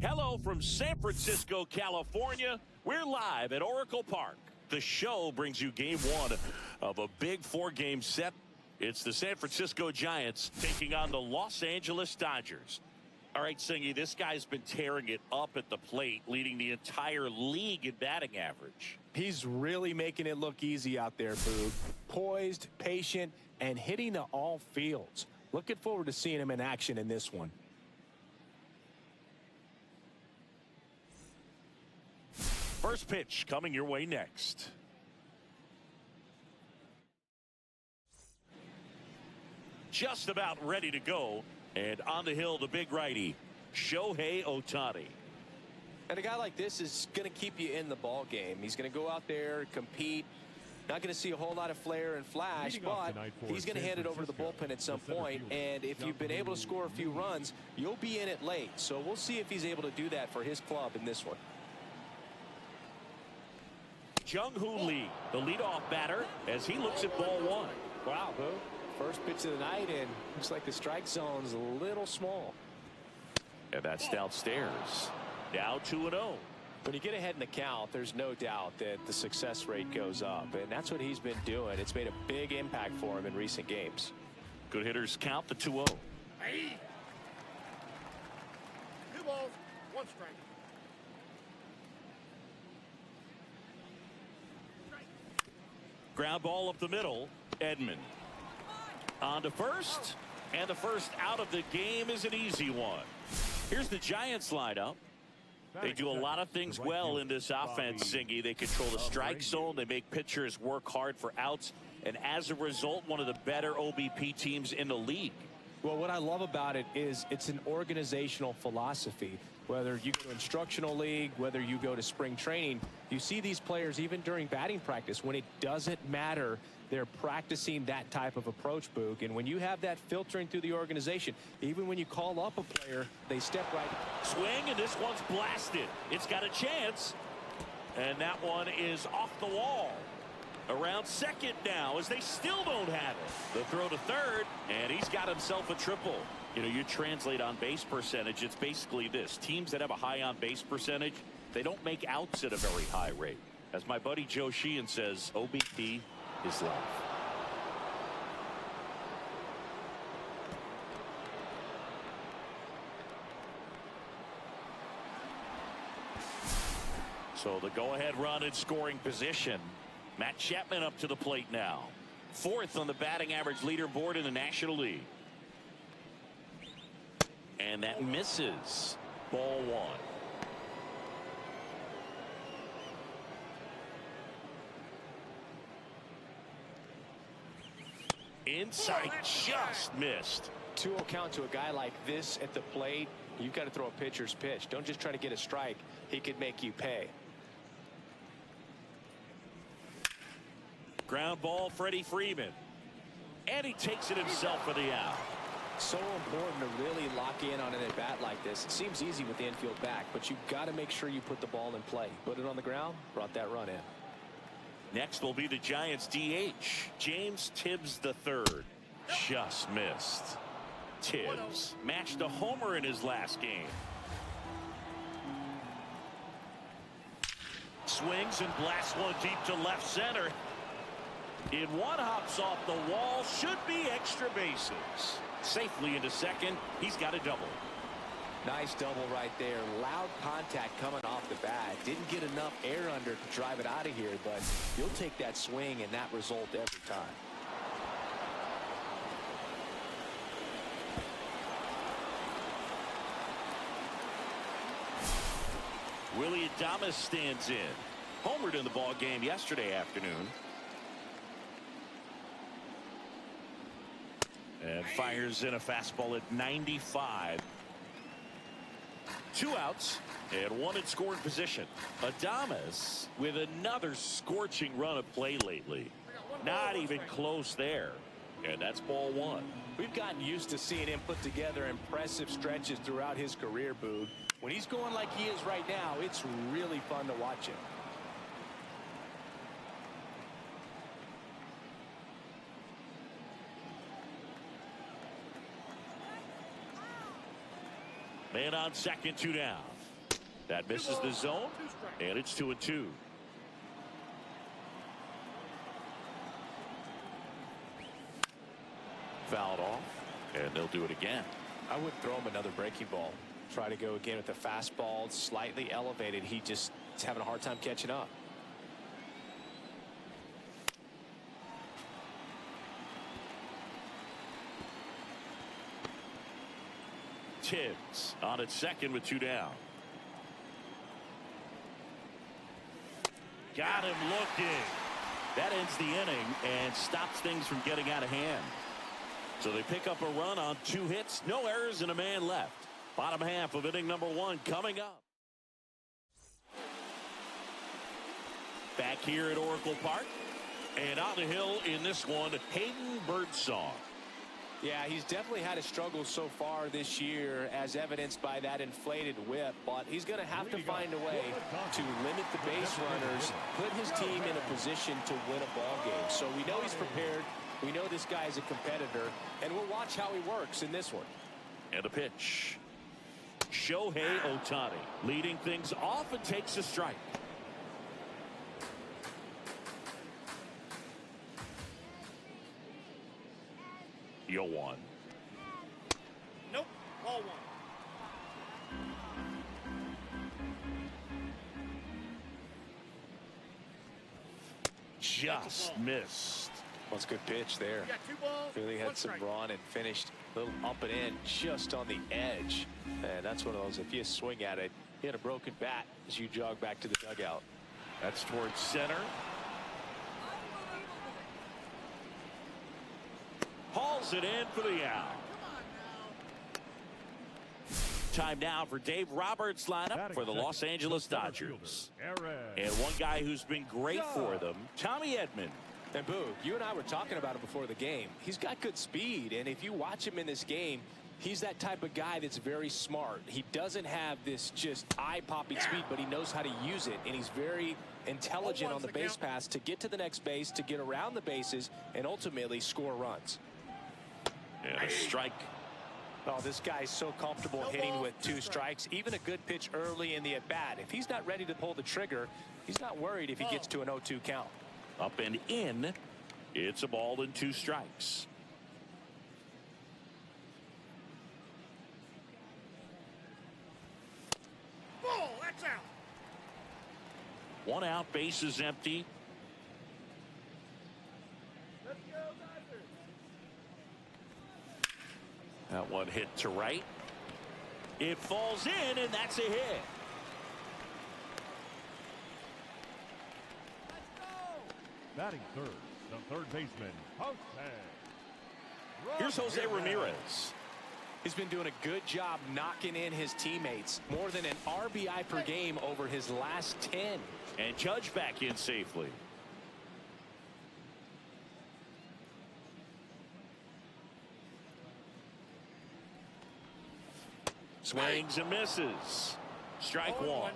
Hello from San Francisco, California. We're live at Oracle Park. The show brings you game one of a big four-game set. It's the San Francisco Giants taking on the Los Angeles Dodgers. All right, Singy, this guy's been tearing it up at the plate, leading the entire league in batting average. He's really making it look easy out there, Boog. Poised, patient, and hitting to all fields. Looking forward to seeing him in action in this one. First pitch coming your way next. Just about ready to go. And on the hill, the big righty, Shohei Ohtani. And a guy like this is going to keep you in the ball game. He's going to go out there, compete. Not going to see a whole lot of flair and flash, but he's going to hand it over to the bullpen at some point. And if you've been able to score a few runs, you'll be in it late. So we'll see if he's able to do that for his club in this one. Jung-Hoo Lee, the leadoff batter, as he looks at ball one. Wow, Boo. First pitch of the night, and looks like the strike zone's a little small. And that's downstairs. Now 2-0. When you get ahead in the count, there's no doubt that the success rate goes up, and that's what he's been doing. It's made a big impact for him in recent games. Good hitters count the 2-0. Hey. 2 balls, 1 strike. Ground ball up the middle. Edman on to first, and the first out of the game is an easy one. Here's the Giants lineup. They do a lot of things well in this offense, Singy. They control the strike zone. They make pitchers work hard for outs, and as a result, one of the better OBP teams in the league. Well, what I love about it is it's an organizational philosophy. Whether you go to instructional league, whether you go to spring training, you see these players even during batting practice. When it doesn't matter, they're practicing that type of approach, Boog. And when you have that filtering through the organization, even when you call up a player, they step right. Swing, and this one's blasted. It's got a chance. And that one is off the wall. Around second now, as they still don't have it. The throw to third, and he's got himself a triple. You know, you translate on base percentage, it's basically this. Teams that have a high on base percentage, they don't make outs at a very high rate. As my buddy Joe Sheehan says, OBP is life. So the go-ahead run in scoring position. Matt Chapman up to the plate now. 4th on the batting average leaderboard in the National League. And that misses. Ball 1. Inside, just missed. 2-0 count to a guy like this at the plate. You've got to throw a pitcher's pitch. Don't just try to get a strike. He could make you pay. Ground ball, Freddie Freeman. And he takes it himself for the out. So important to really lock in on an at-bat like this. It seems easy with the infield back, but you've got to make sure you put the ball in play. Put it on the ground, brought that run in. Next will be the Giants DH, James Tibbs III. Just missed. Tibbs matched a homer in his last game. Swings and blasts one deep to left center. In one, hops off the wall, should be extra bases. Safely into second. He's got a double. Nice double right there. Loud contact coming off the bat. Didn't get enough air under to drive it out of here, but you'll take that swing and that result every time. Willie Adames stands in. Homered in the ball game yesterday afternoon. And fires in a fastball at 95. 2 outs and 1 in scoring position. Adames with another scorching run of play lately. Not even close there. And that's ball 1. We've gotten used to seeing him put together impressive stretches throughout his career, Boog. When he's going like he is right now, it's really fun to watch him. Man on second, 2 down. That misses the zone, and it's 2-2. Fouled off, and they'll do it again. I would throw him another breaking ball. Try to go again with the fastball, slightly elevated. He just is having a hard time catching up. Tibbs on at second with 2 down. Got him looking. That ends the inning and stops things from getting out of hand. So they pick up a run on 2 hits, no errors, and a man left. Bottom half of inning number 1 coming up. Back here at Oracle Park. And on the hill in this one, Hayden Birdsong. Yeah, he's definitely had a struggle so far this year, as evidenced by that inflated whip. But he's going to have to find a way to limit the base runners, put his team in a position to win a ball game. So we know he's prepared. We know this guy is a competitor, and we'll watch how he works in this one. And a pitch. Shohei Ohtani leading things off and takes a strike. Yo one. Nope. Ball 1. Just missed. That's a good pitch there. You got 2 balls. Really 1 had some strike. run and finished a little up and in, just on the edge. And that's one of those, if you swing at it, you had a broken bat as you jog back to the dugout. That's towards center. Hauls it in for the out. Time now for Dave Roberts' lineup for the Los Angeles Dodgers. And one guy who's been great for them, Tommy Edman. And Boo, you and I were talking about it before the game. He's got good speed, and if you watch him in this game, he's that type of guy that's very smart. He doesn't have this just eye-popping speed, but he knows how to use it, and he's very intelligent on the base pass to get to the next base, to get around the bases, and ultimately score runs. And a strike. Oh, this guy's so comfortable hitting with 2 strikes. Even a good pitch early in the at-bat. If he's not ready to pull the trigger, he's not worried if he gets to an 0-2 count. Up and in. It's a ball and 2 strikes. Ball. That's out. 1 out, base is empty. Let's go, Dodgers. That one hit to right. It falls in, and that's a hit. Batting third, the third baseman, Jose. Here's Jose Ramirez. He's been doing a good job knocking in his teammates. More than an RBI per game over his last 10. And Judge back in safely. Swings and misses. Strike 1.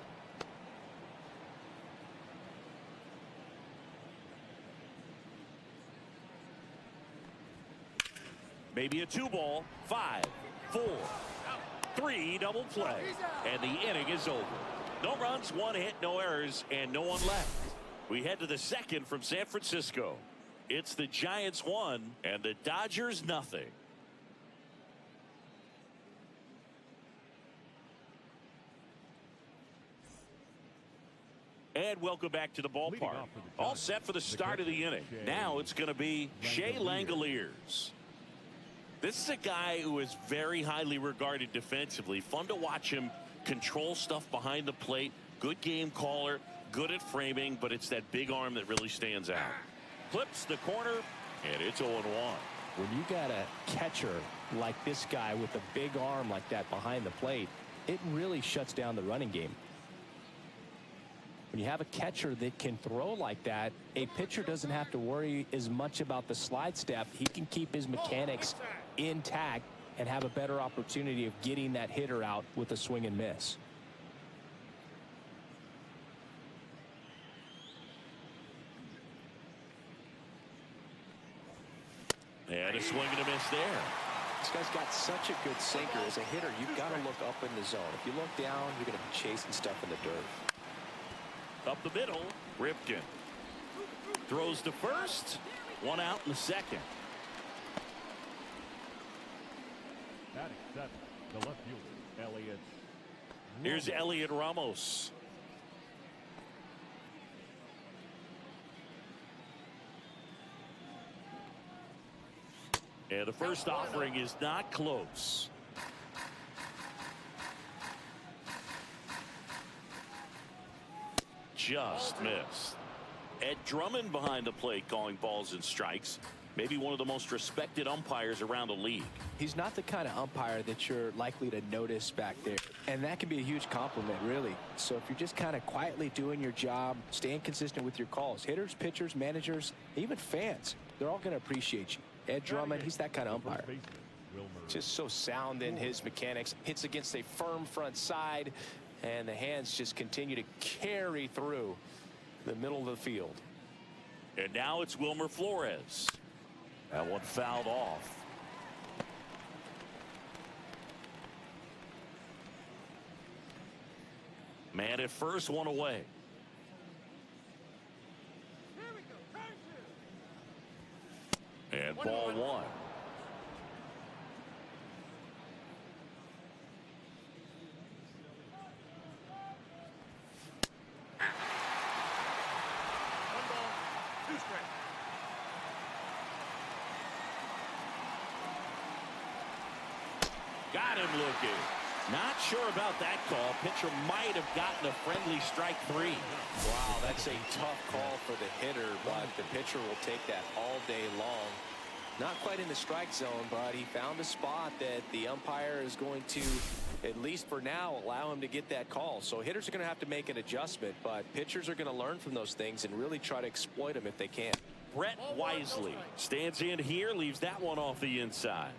Maybe a 2-ball. 5, 4, 3 double play. And the inning is over. No runs, 1 hit, no errors, and no one left. We head to the second from San Francisco. It's the Giants 1 and the Dodgers nothing. And welcome back to the ballpark. All set for the start of the inning. Now it's going to be Shea Langoliers. This is a guy who is very highly regarded defensively. Fun to watch him control stuff behind the plate. Good game caller, good at framing, but it's that big arm that really stands out. Clips the corner, and it's 0-1. When you got a catcher like this guy with a big arm like that behind the plate, it really shuts down the running game. When you have a catcher that can throw like that, a pitcher doesn't have to worry as much about the slide step. He can keep his mechanics intact and have a better opportunity of getting that hitter out with a swing and miss. And a swing and a miss there. This guy's got such a good sinker. As a hitter, you've got to look up in the zone. If you look down, you're going to be chasing stuff in the dirt. Up the middle, Ripken throws to first. One out in the second. Batting seven, the left fielder, Elliott. Here's Elliott Ramos. And the first offering is not close. Just missed. Ed Drummond behind the plate calling balls and strikes. Maybe one of the most respected umpires around the league. He's not the kind of umpire that you're likely to notice back there. And that can be a huge compliment, really. So if you're just kind of quietly doing your job, staying consistent with your calls, hitters, pitchers, managers, even fans, they're all going to appreciate you. Ed Drummond, he's that kind of umpire. Just so sound in his mechanics. Hits against a firm front side, and the hands just continue to carry through the middle of the field. And now it's Wilmer Flores. That one fouled off. Man at first, one away. And ball one. Got him looking. Not sure about that call. Pitcher might have gotten a friendly strike three. Wow, that's a tough call for the hitter, but the pitcher will take that all day long. Not quite in the strike zone, but he found a spot that the umpire is going to, at least for now, allow him to get that call. So hitters are going to have to make an adjustment, but pitchers are going to learn from those things and really try to exploit them if they can. Brett Wisely stands in here, leaves that one off the inside.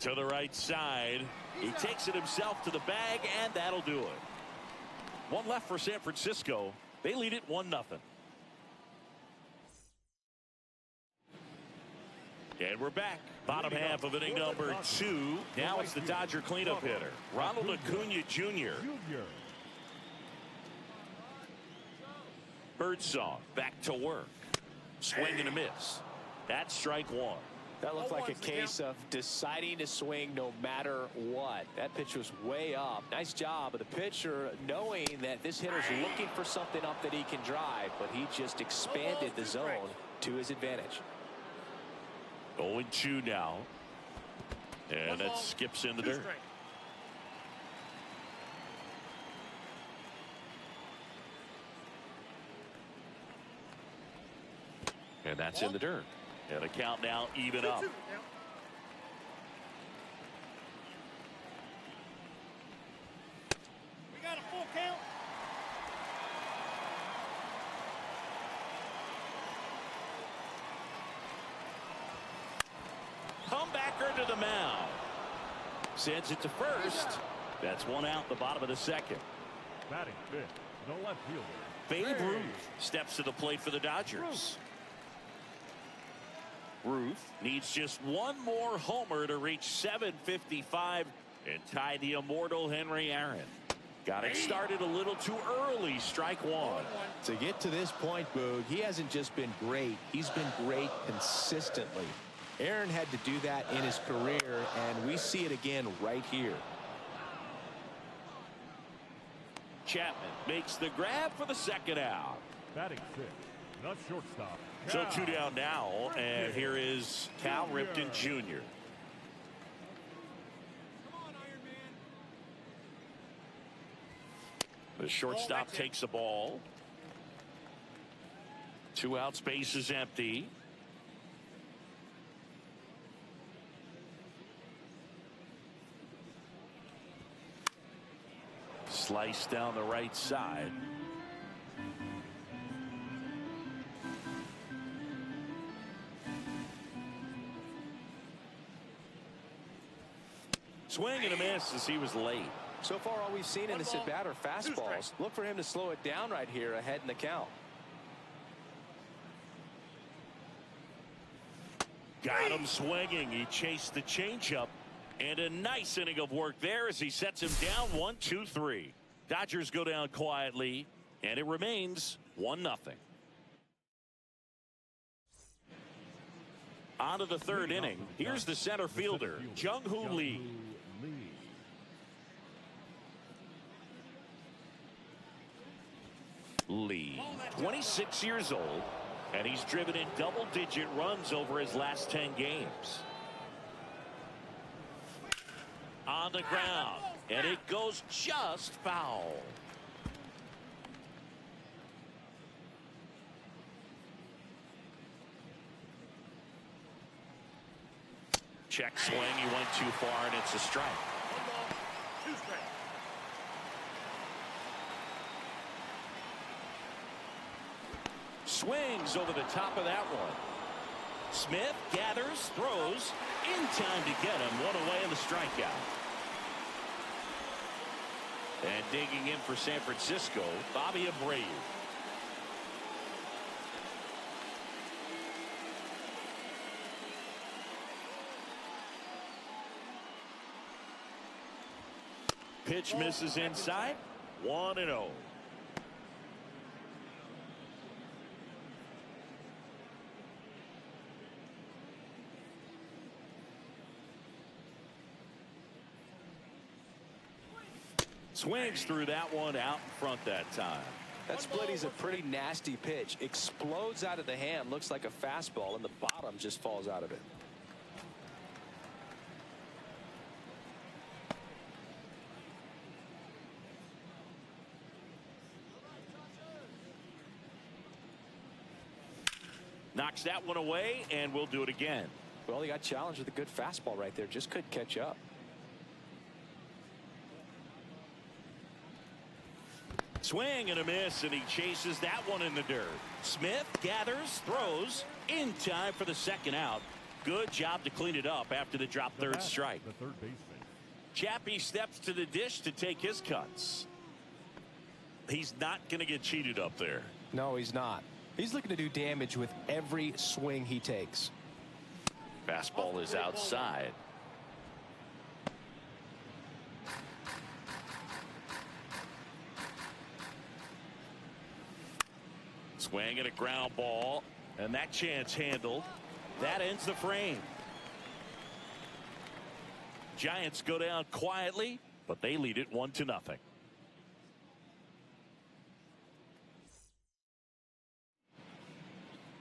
To the right side. He takes it himself to the bag, and that'll do it. One left for San Francisco. They lead it 1-0. And we're back. Bottom half of inning number 2. Now it's the Dodger cleanup hitter, Ronald Acuna Jr. Birdsong back to work. Swing and a miss. That's strike one. That looked like a case of deciding to swing no matter what. That pitch was way up. Nice job of the pitcher knowing that this hitter's looking for something up that he can drive, but he just expanded the zone to his advantage. 0-2 now. And that skips in the dirt. And that's in the dirt. And the count now even up. We got a full count. Comebacker to the mound. Sends it to first. That's one out the bottom of the second. Batting fifth, the left fielder, Babe Ruth steps to the plate for the Dodgers. Ruth needs just one more homer to reach 755 and tie the immortal Henry Aaron. Got it started a little too early. Strike one. To get to this point, Boog, he hasn't just been great. He's been great consistently. Aaron had to do that in his career, and we see it again right here. Chapman makes the grab for the second out. batting sixth, the shortstop. So 2 down now, and here is Cal Ripken Jr. The shortstop takes the ball. 2 out, space is empty. Slice down the right side. Swing and a miss as he was late. So far, all we've seen in this at bat are fastballs. Look for him to slow it down right here ahead in the count. Got him swinging. He chased the changeup. And a nice inning of work there as he sets him down 1-2-3. Dodgers go down quietly, and it remains 1-0. On to the third inning. Here's the center fielder, Jung-Hoo Lee. Lee, 26 years old, and he's driven in double-digit runs over his last 10 games. On the ground, and it goes just foul. Check swing, he went too far, and it's a strike. 1 ball, 2 strikes. Swings over the top of that one. Smith gathers, throws, in time to get him. One away in the strikeout. And digging in for San Francisco, Bobby Abreu. Pitch misses inside. 1-0. Swings through that one out in front that time. That splitty's a pretty nasty pitch. Explodes out of the hand. Looks like a fastball, and the bottom just falls out of it. Knocks that one away, and we'll do it again. Well, he got challenged with a good fastball right there. Just couldn't catch up. Swing and a miss, and he chases that one in the dirt. Smith gathers, throws, in time for the second out. Good job to clean it up after the drop third strike. The third baseman. Chappie steps to the dish to take his cuts. He's not going to get cheated up there. No, he's not. He's looking to do damage with every swing he takes. Fastball is outside. Swing and a ground ball, and that chance handled. That ends the frame. Giants go down quietly, but they lead it 1-0.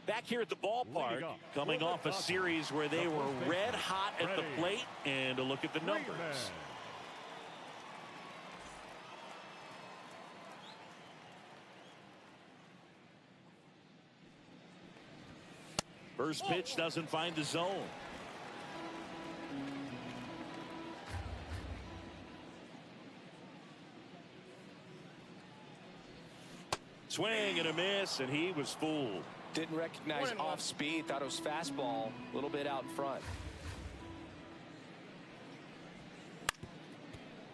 Back here at the ballpark, coming off a series where they were red hot at the plate, and a look at the numbers. First pitch doesn't find the zone. Swing and a miss, and he was fooled. Didn't recognize off speed. Thought it was fastball. A little bit out in front.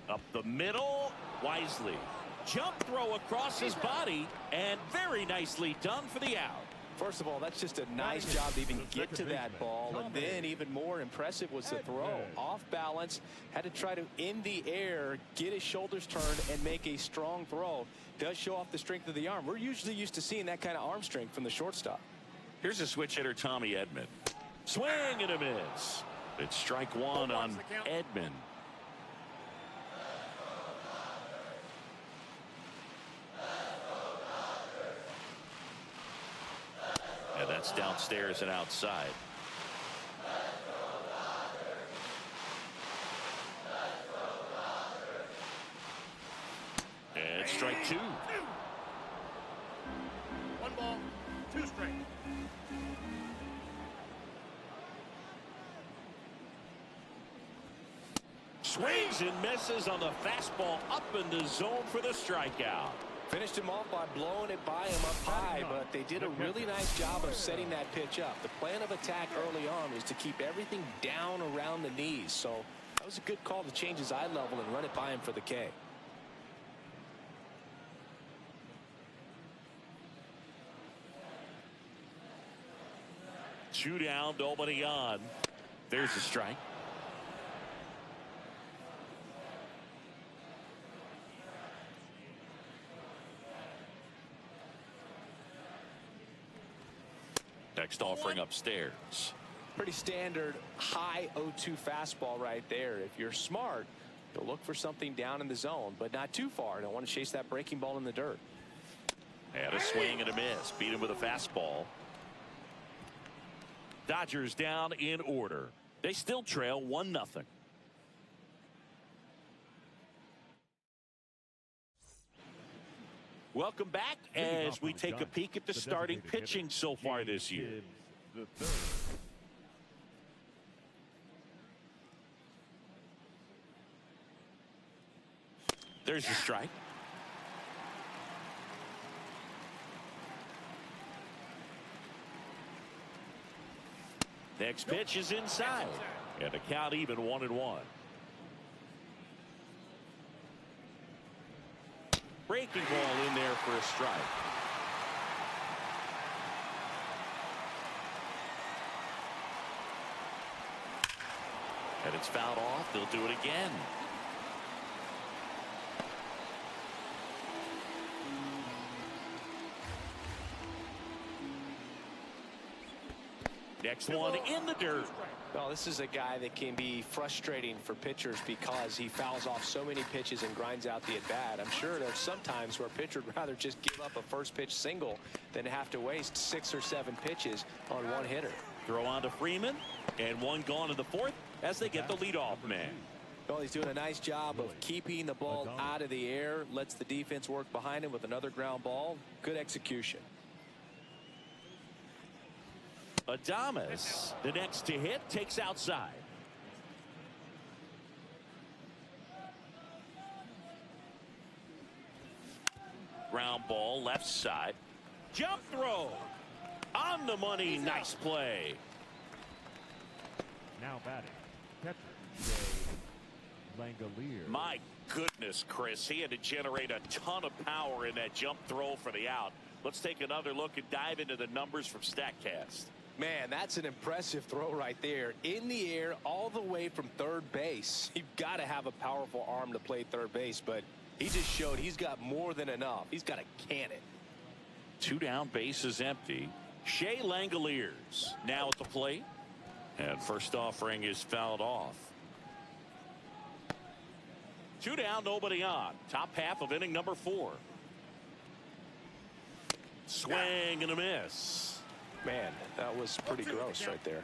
Up the middle, wisely. Jump throw across his body, and very nicely done for the out. First of all, that's just a nice job to even get to that ball. And then even more impressive was the throw. Off balance, had to try to, in the air, get his shoulders turned and make a strong throw. Does show off the strength of the arm. We're usually used to seeing that kind of arm strength from the shortstop. Here's a switch hitter, Tommy Edman. Swing and a miss. It's strike one on Edman. And that's downstairs and outside. And strike two. 1 ball, 2 strikes. Swings and misses on the fastball up in the zone for the strikeout. Finished him off by blowing it by him up high, but they did a really nice job of setting that pitch up. The plan of attack early on is to keep everything down around the knees. So that was a good call to change his eye level and run it by him for the K. 2 down, nobody on. There's a strike. Next offering upstairs. Pretty standard high 0-2 fastball right there. If you're smart, you'll look for something down in the zone, but not too far. Don't want to chase that breaking ball in the dirt. And a swing and a miss. Beat him with a fastball. Dodgers down in order. They still trail 1-0. Welcome back as we take a peek at the starting pitching so far this year. There's a strike. Next pitch is inside. And the count even 1-1. Breaking ball in there for a strike. And it's fouled off. They'll do it again. Next one in the dirt. Well, this is a guy that can be frustrating for pitchers because he fouls off so many pitches and grinds out the at-bat. I'm sure there's some times where a pitcher would rather just give up a first pitch single than have to waste 6 or 7 pitches on one hitter. Throw on to Freeman, and one gone in the 4th as they get the leadoff man. Well, he's doing a nice job of keeping the ball out of the air, lets the defense work behind him with another ground ball. Good execution. Adames, the next to hit, takes outside. Ground ball left side. Jump throw. On the money. Nice play. Now batting, catcher Langolier. My goodness, Chris. He had to generate a ton of power in that jump throw for the out. Let's take another look and dive into the numbers from StatCast. Man, that's an impressive throw right there. In the air all the way from third base. You've got to have a powerful arm to play third base, but he just showed he's got more than enough. He's got a cannon. 2 down, bases empty. Shea Langoliers now at the plate. And first offering is fouled off. 2 down, nobody on. Top half of inning number 4. Swing and a miss. Man, that was pretty gross right there.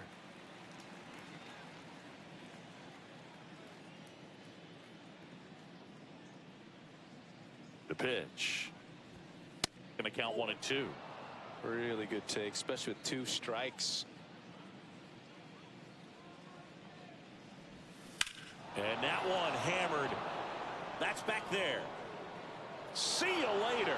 The pitch. Going to count 1 and 2. Really good take, especially with 2 strikes. And that one hammered. That's back there. See you later.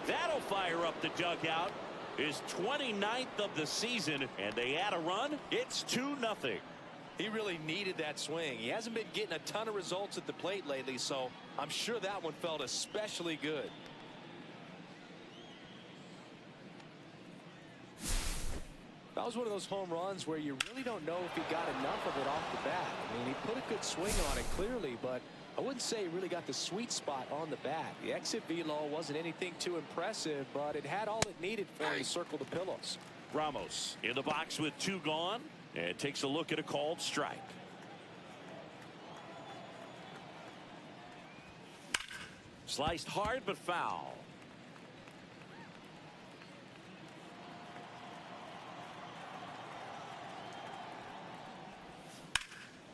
That'll fire up the dugout. His 29th of the season, and they add a run. It's 2-0. He really needed that swing. He hasn't been getting a ton of results at the plate lately, so I'm sure that one felt especially good. That was one of those home runs where you really don't know if he got enough of it off the bat. I mean, he put a good swing on it clearly, but I wouldn't say he really got the sweet spot on the bat. The exit velo wasn't anything too impressive, but it had all it needed for him to circle the pillows. Ramos in the box with 2 gone and takes a look at a called strike. Sliced hard but foul.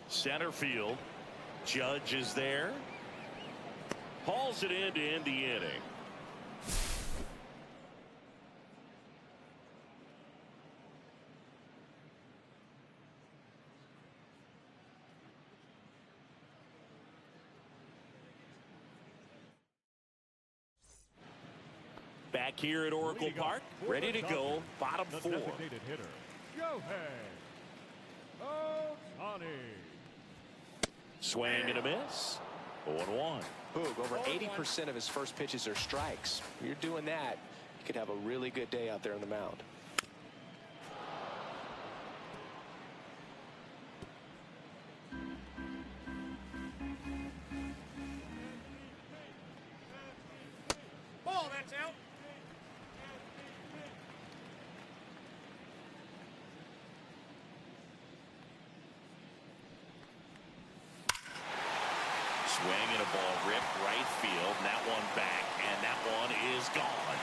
Center field. Judge is there. Hauls it in to end the inning. Back here at Oracle Park, ready to go, bottom 4. Designated hitter, Yohei Ohtani. Swing and a miss. 0-1. Boog, over 80% of his first pitches are strikes. If you're doing that, you could have a really good day out there on the mound. Swing and a ball ripped right field. And that one back, and that one is gone.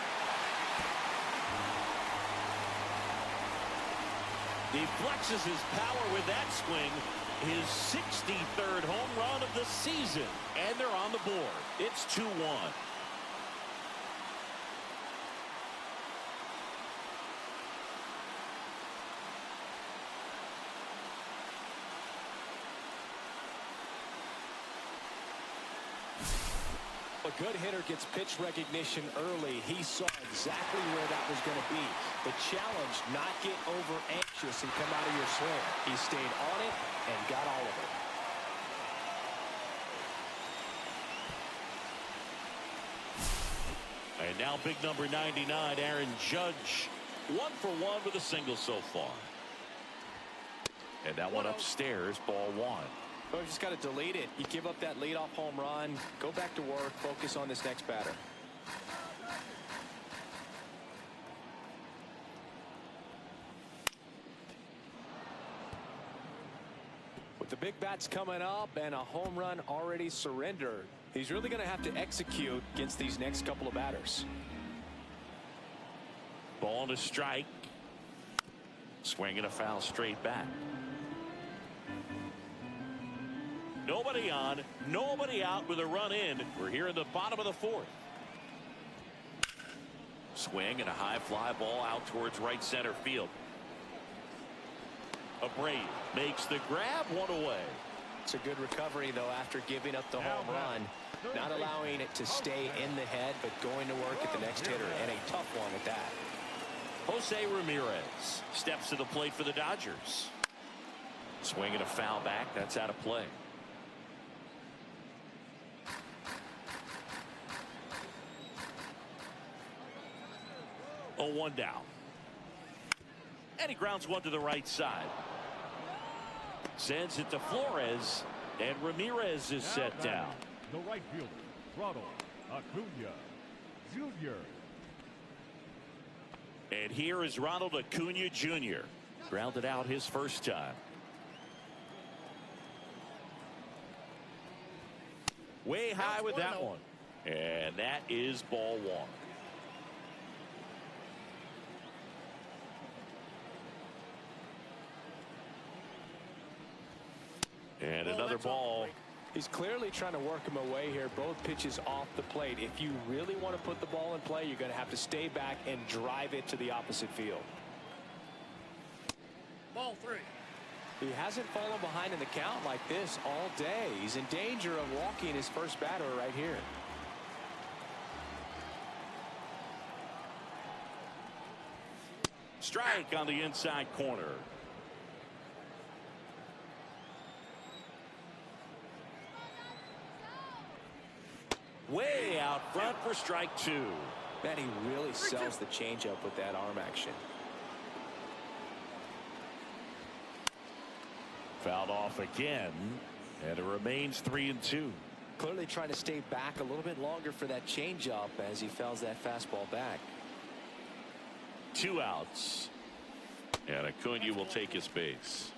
He flexes his power with that swing. His 63rd home run of the season. And they're on the board. It's 2-1. A good hitter gets pitch recognition early. He saw exactly where that was going to be. The challenge, not get over anxious and come out of your swing. He stayed on it and got all of it. And now big number 99, Aaron Judge. 1 for 1 with a single so far. And that one upstairs, ball 1. Well, you just got to delete it. You give up that leadoff home run, go back to work, focus on this next batter. With the big bats coming up and a home run already surrendered, he's really going to have to execute against these next couple of batters. Ball to strike. Swing and a foul straight back. Nobody on, nobody out with a run in. We're here in the bottom of the 4th. Swing and a high fly ball out towards right center field. Abreu makes the grab, 1 away. It's a good recovery, though, after giving up the home run. Not allowing it to stay in the head, but going to work at the next hitter, and a tough one at that. Jose Ramirez steps to the plate for the Dodgers. Swing and a foul back. That's out of play. 0-1 down. And he grounds one to the right side. Sends it to Flores. And Ramirez is set down. The right fielder, Ronald Acuna Jr. And here is Ronald Acuna Jr. Grounded out his first time. Way high with that one. And that is ball 1. And another ball. He's clearly trying to work him away here. Both pitches off the plate. If you really want to put the ball in play, you're going to have to stay back and drive it to the opposite field. Ball 3. He hasn't fallen behind in the count like this all day. He's in danger of walking his first batter right here. Strike on the inside corner. Way out front for strike 2. Man, he really sells the changeup with that arm action. Fouled off again, and it remains 3-2. Clearly trying to stay back a little bit longer for that changeup as he fouls that fastball back. 2 outs. And Acuna will take his base.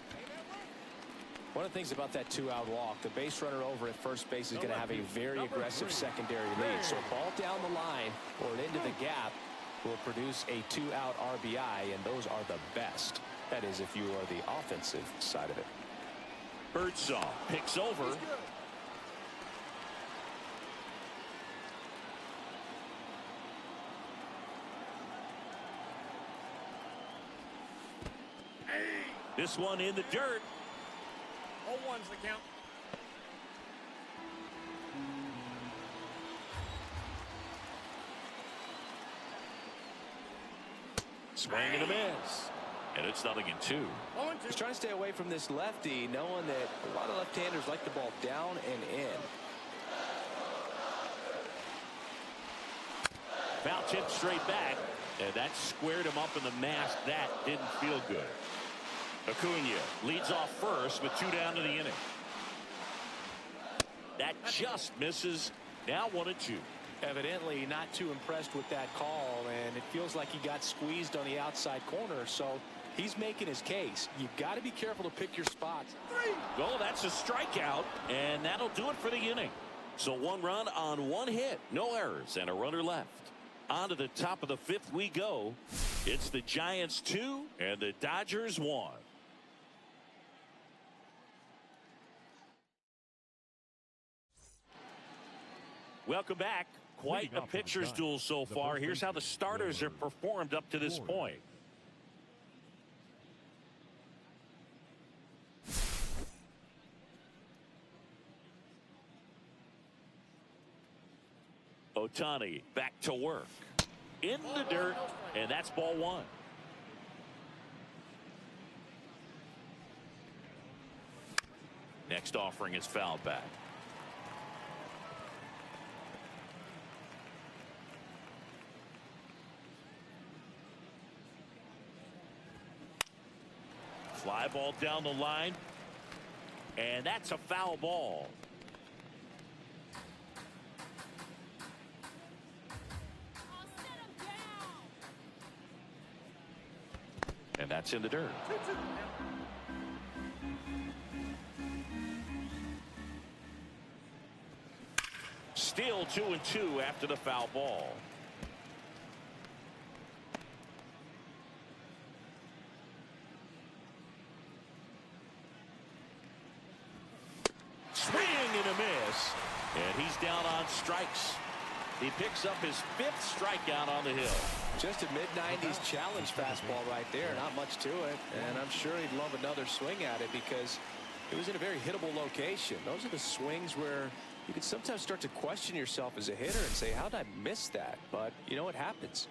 One of the things about that 2-out walk, the base runner over at first base is going to have a very aggressive secondary lead. So a ball down the line or into the gap will produce a 2-out RBI, and those are the best. That is, if you are the offensive side of it. Birdsong picks over. This one in the dirt. 0-1's the count. Swing and a miss. And it's 0-2. He's trying to stay away from this lefty, knowing that a lot of left-handers like the ball down and in. Foul tip straight back. And that squared him up in the mask. That didn't feel good. Acuna leads off first with 2 down to the inning. That just misses. Now 1-2. Evidently not too impressed with that call, and it feels like he got squeezed on the outside corner, so he's making his case. You've got to be careful to pick your spots. Well, that's a strikeout, and that'll do it for the inning. So 1 run on 1 hit, no errors, and a runner left. On to the top of the 5th we go. It's the Giants 2 and the Dodgers 1. Welcome back. Quite a pitcher's duel so far. Here's how the starters have performed up to this point. Ohtani back to work. In the dirt, and that's ball 1. Next offering is fouled back. Fly ball down the line, and that's a foul ball. And that's in the dirt. Still 2-2 after the foul ball. Swing and a miss. And he's down on strikes. He picks up his 5th strikeout on the hill. Just a mid-90s challenge fastball right there. Not much to it. And I'm sure he'd love another swing at it because it was in a very hittable location. Those are the swings where you can sometimes start to question yourself as a hitter and say, how did I miss that? But you know what happens.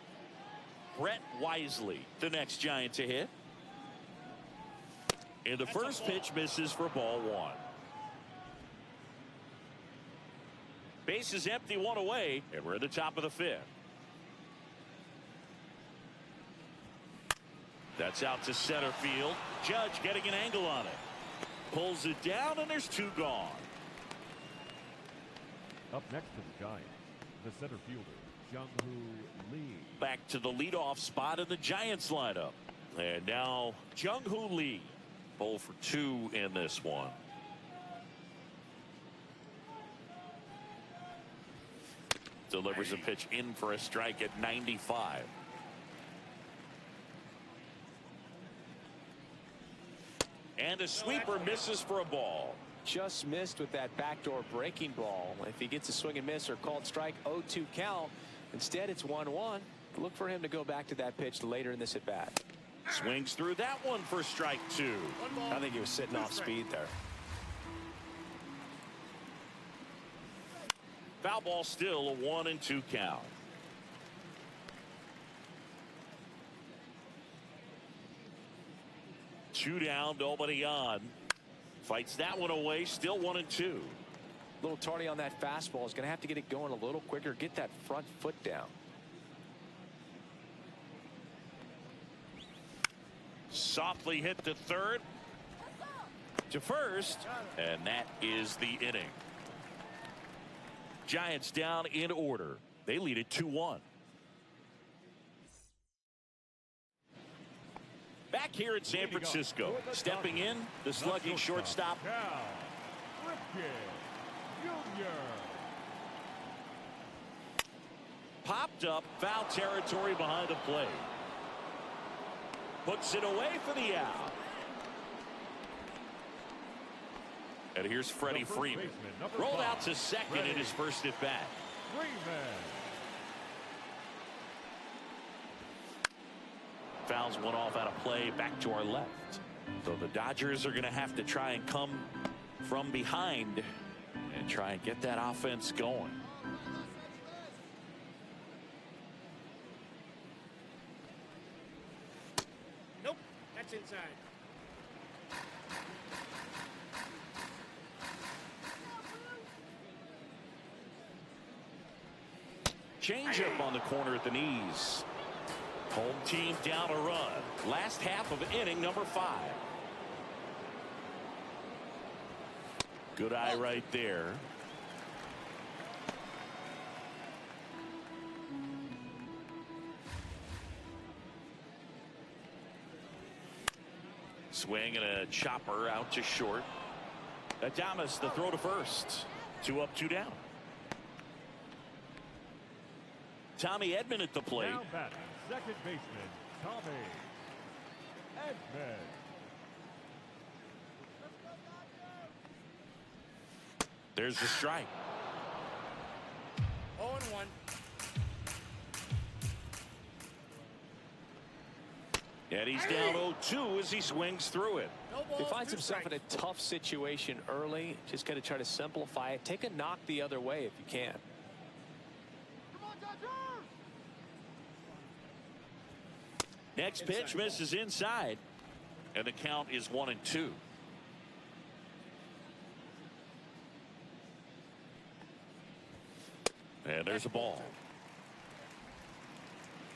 Brett Wisely, the next Giant to hit. And the first pitch misses for ball 1. Base is empty, 1 away, and we're at the top of the 5th. That's out to center field. Judge getting an angle on it. Pulls it down, and there's 2 gone. Up next to the Giants, the center fielder, Lee. Back to the leadoff spot in the Giants lineup. And now Lee. 0 for 2 in this one. Delivers a pitch in for a strike at 95. And a sweeper misses for a ball. Just missed with that backdoor breaking ball. If he gets a swing and miss or called strike, 0-2 count. Instead, it's 1-1. Look for him to go back to that pitch later in this at bat. Swings through that one for strike 2. I think he was sitting off speed there. Foul ball, still a 1-2 count. Two down, nobody on. Fights that one away, still 1-2. A little tardy on that fastball. Is going to have to get it going a little quicker. Get that front foot down. Softly hit to third. To first. And that is the inning. Giants down in order. They lead it 2-1. Back here in San Francisco. Stepping in, the slugging shortstop. Popped up, foul territory behind the plate. Puts it away for the out. And here's Freddie Freeman. Rolled out to second in his first at bat. Fouls one off out of play, back to our left. So the Dodgers are going to have to try and come from behind and try and get that offense going. Nope, that's inside. Change up on the corner at the knees. Home team down a run. Last half of inning number 5. Good eye right there. Swing and a chopper out to short. Adames the throw to first. 2 up, 2 down. Tommy Edman at the plate. Now batting, second baseman, Tommy Edman. There's the strike. 0-1. And he's down 0-2 as he swings through it. No He balls, finds 2 himself in a strikes. tough situation early. Just got to try to simplify it. Take a knock the other way if you can. Next pitch misses inside. And the count is 1-2. And there's a ball.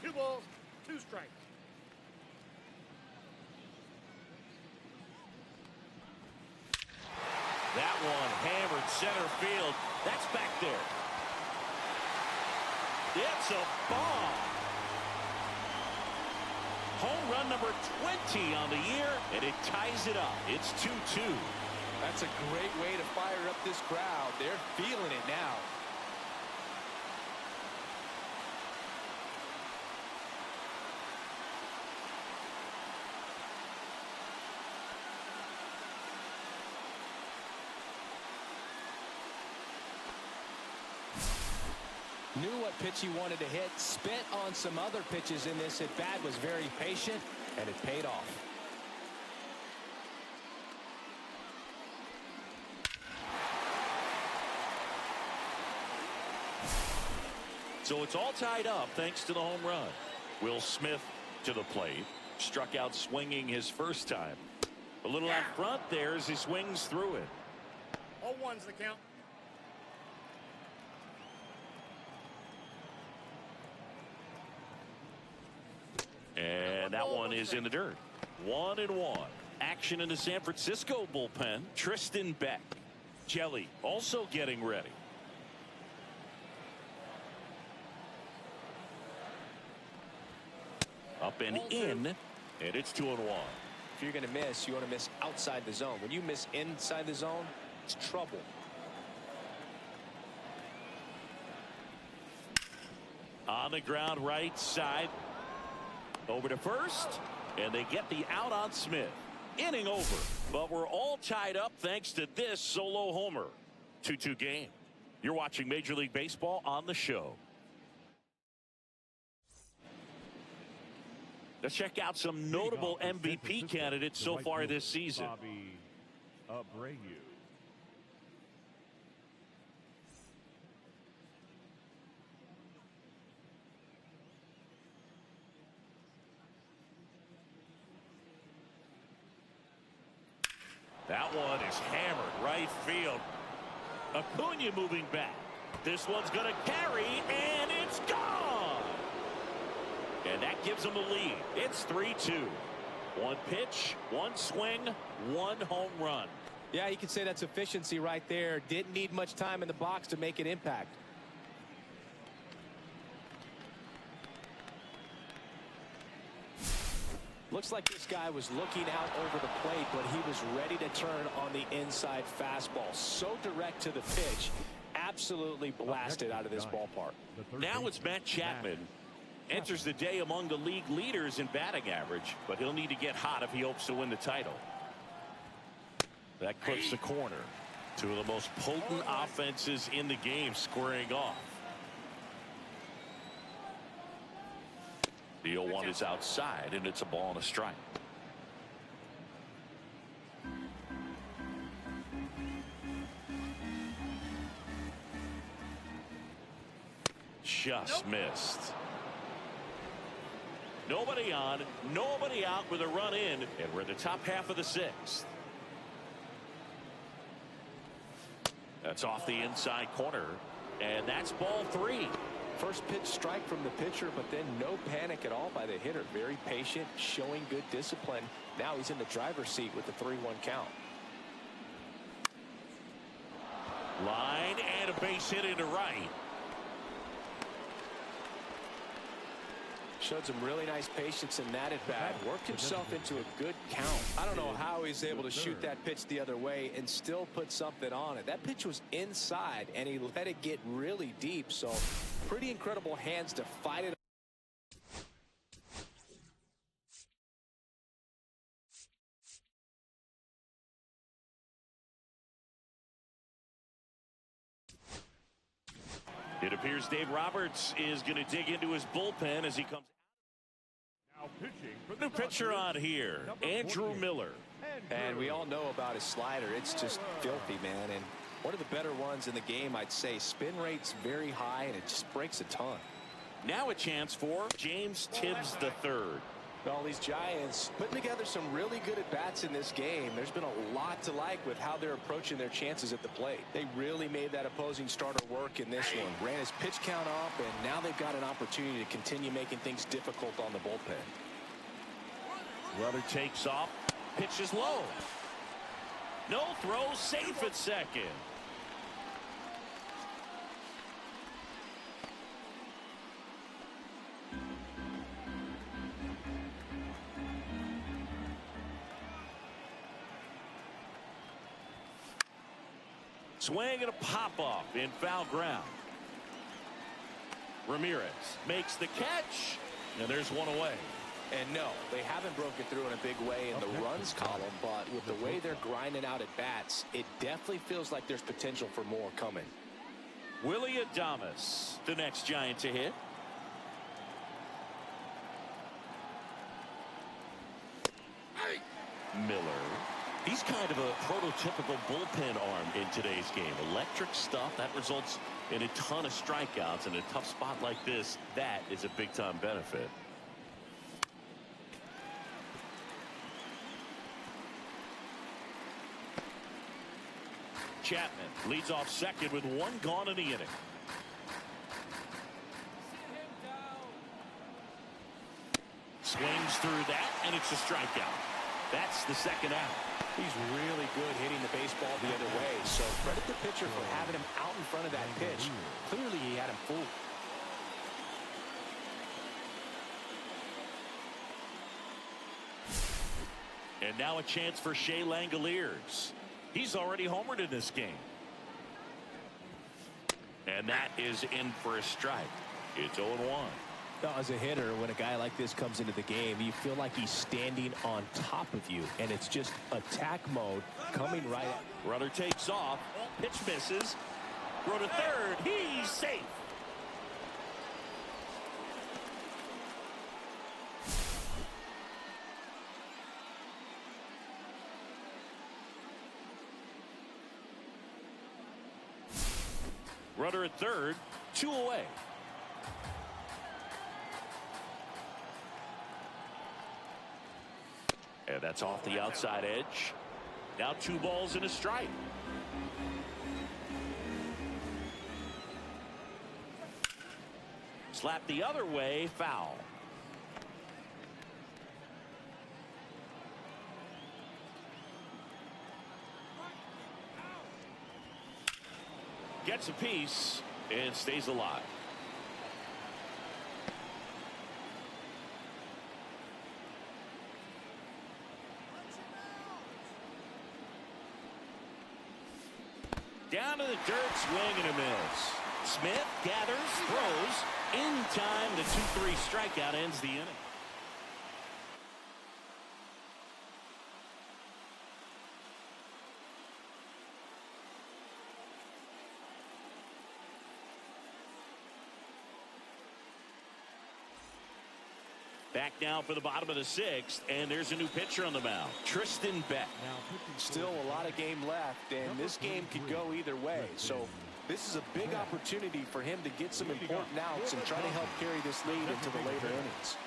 2 balls, 2 strikes. That one hammered center field. That's back there. It's a bomb. Home run number 20 on the year, and it ties it up. It's 2-2. That's a great way to fire up this crowd. They're feeling it now. Knew what pitch he wanted to hit, spent on some other pitches in this at bat, was very patient, and it paid off. So it's all tied up thanks to the home run. Will Smith to the plate. Struck out swinging his first time. A little out front there as he swings through it. 0-1's the count. And that one is in the dirt. 1-1. Action in the San Francisco bullpen. Tristan Beck. Jelly also getting ready. Up and in, and it's 2-1. If you're going to miss, you want to miss outside the zone. When you miss inside the zone, it's trouble. On the ground right side. Over to first, and they get the out on Smith. Inning over, but we're all tied up thanks to this solo homer. 2-2 game. You're watching Major League Baseball on the show. Let's check out some notable MVP candidates so far this season. Bobby Abreu. That one is hammered right field. Acuna moving back. This one's going to carry, and it's gone. And that gives them the lead. It's 3-2. One pitch, one swing, one home run. Yeah, you could say that's efficiency right there. Didn't need much time in the box to make an impact. Looks like this guy was looking out over the plate, but he was ready to turn on the inside fastball. So direct to the pitch. Absolutely blasted out of this ballpark. Now it's Matt Chapman. Enters the day among the league leaders in batting average, but he'll need to get hot if he hopes to win the title. That clips the corner. Two of the most potent offenses in the game squaring off. The 0-1 is outside, and it's a ball and a strike. Just missed. Nobody on, nobody out with a run in, and we're in the top half of the sixth. That's off the inside corner, and that's ball 3. First pitch strike from the pitcher, but then no panic at all by the hitter. Very patient, showing good discipline. Now he's in the driver's seat with the 3-1 count. Line and a base hit into right. Showed some really nice patience in that at bat. Worked himself into a good count. I don't know how he's able to shoot that pitch the other way and still put something on it. That pitch was inside, and he let it get really deep. So pretty incredible hands to fight it. It appears Dave Roberts is going to dig into his bullpen as he comes. Now pitching for New pitcher on here, Andrew Miller. And we all know about his slider. It's just filthy, man. And one of the better ones in the game, I'd say. Spin rate's very high, and it just breaks a ton. Now a chance for James Tibbs III. Well, these Giants putting together some really good at-bats in this game. There's been a lot to like with how they're approaching their chances at the plate. They really made that opposing starter work in this one. Ran his pitch count up, and now they've got an opportunity to continue making things difficult on the bullpen. Rudder takes off. Pitch is low. No throw, safe at second. Swing and a pop-up in foul ground. Ramirez makes the catch, and there's one away. And no, they haven't broken through in a big way in the runs column, but with the way they're grinding out at bats, it definitely feels like there's potential for more coming. Willie Adames, the next Giant to hit. Miller. He's kind of a prototypical bullpen arm in today's game. Electric stuff that results in a ton of strikeouts. In a tough spot like this, that is a big-time benefit. Chapman leads off second with one gone in the inning. Swings through that, and it's a strikeout. That's the second out. He's really good hitting the baseball the other way, so credit the pitcher for having him out in front of that pitch. Clearly he had him fooled. And now a chance for Shea Langoliers. He's already homered in this game. And that is in for a strike. It's 0-1. Now, as a hitter, when a guy like this comes into the game, you feel like he's standing on top of you, and it's just attack mode coming right at. Runner takes off. Pitch misses. Throw to third. He's safe. Runner at third. 2 away. And that's off the outside edge. Now 2 balls and a strike. Slap the other way, foul. Gets a piece and stays alive. Down to the dirt, swing and a miss. Smith gathers, throws, in time. The 2-3 strikeout ends the inning. Back now for the bottom of the 6th, and there's a new pitcher on the mound, Tristan Beck. Still a lot of game left, and this game could go either way. So this is a big opportunity for him to get some important outs and try to help carry this lead into the later innings.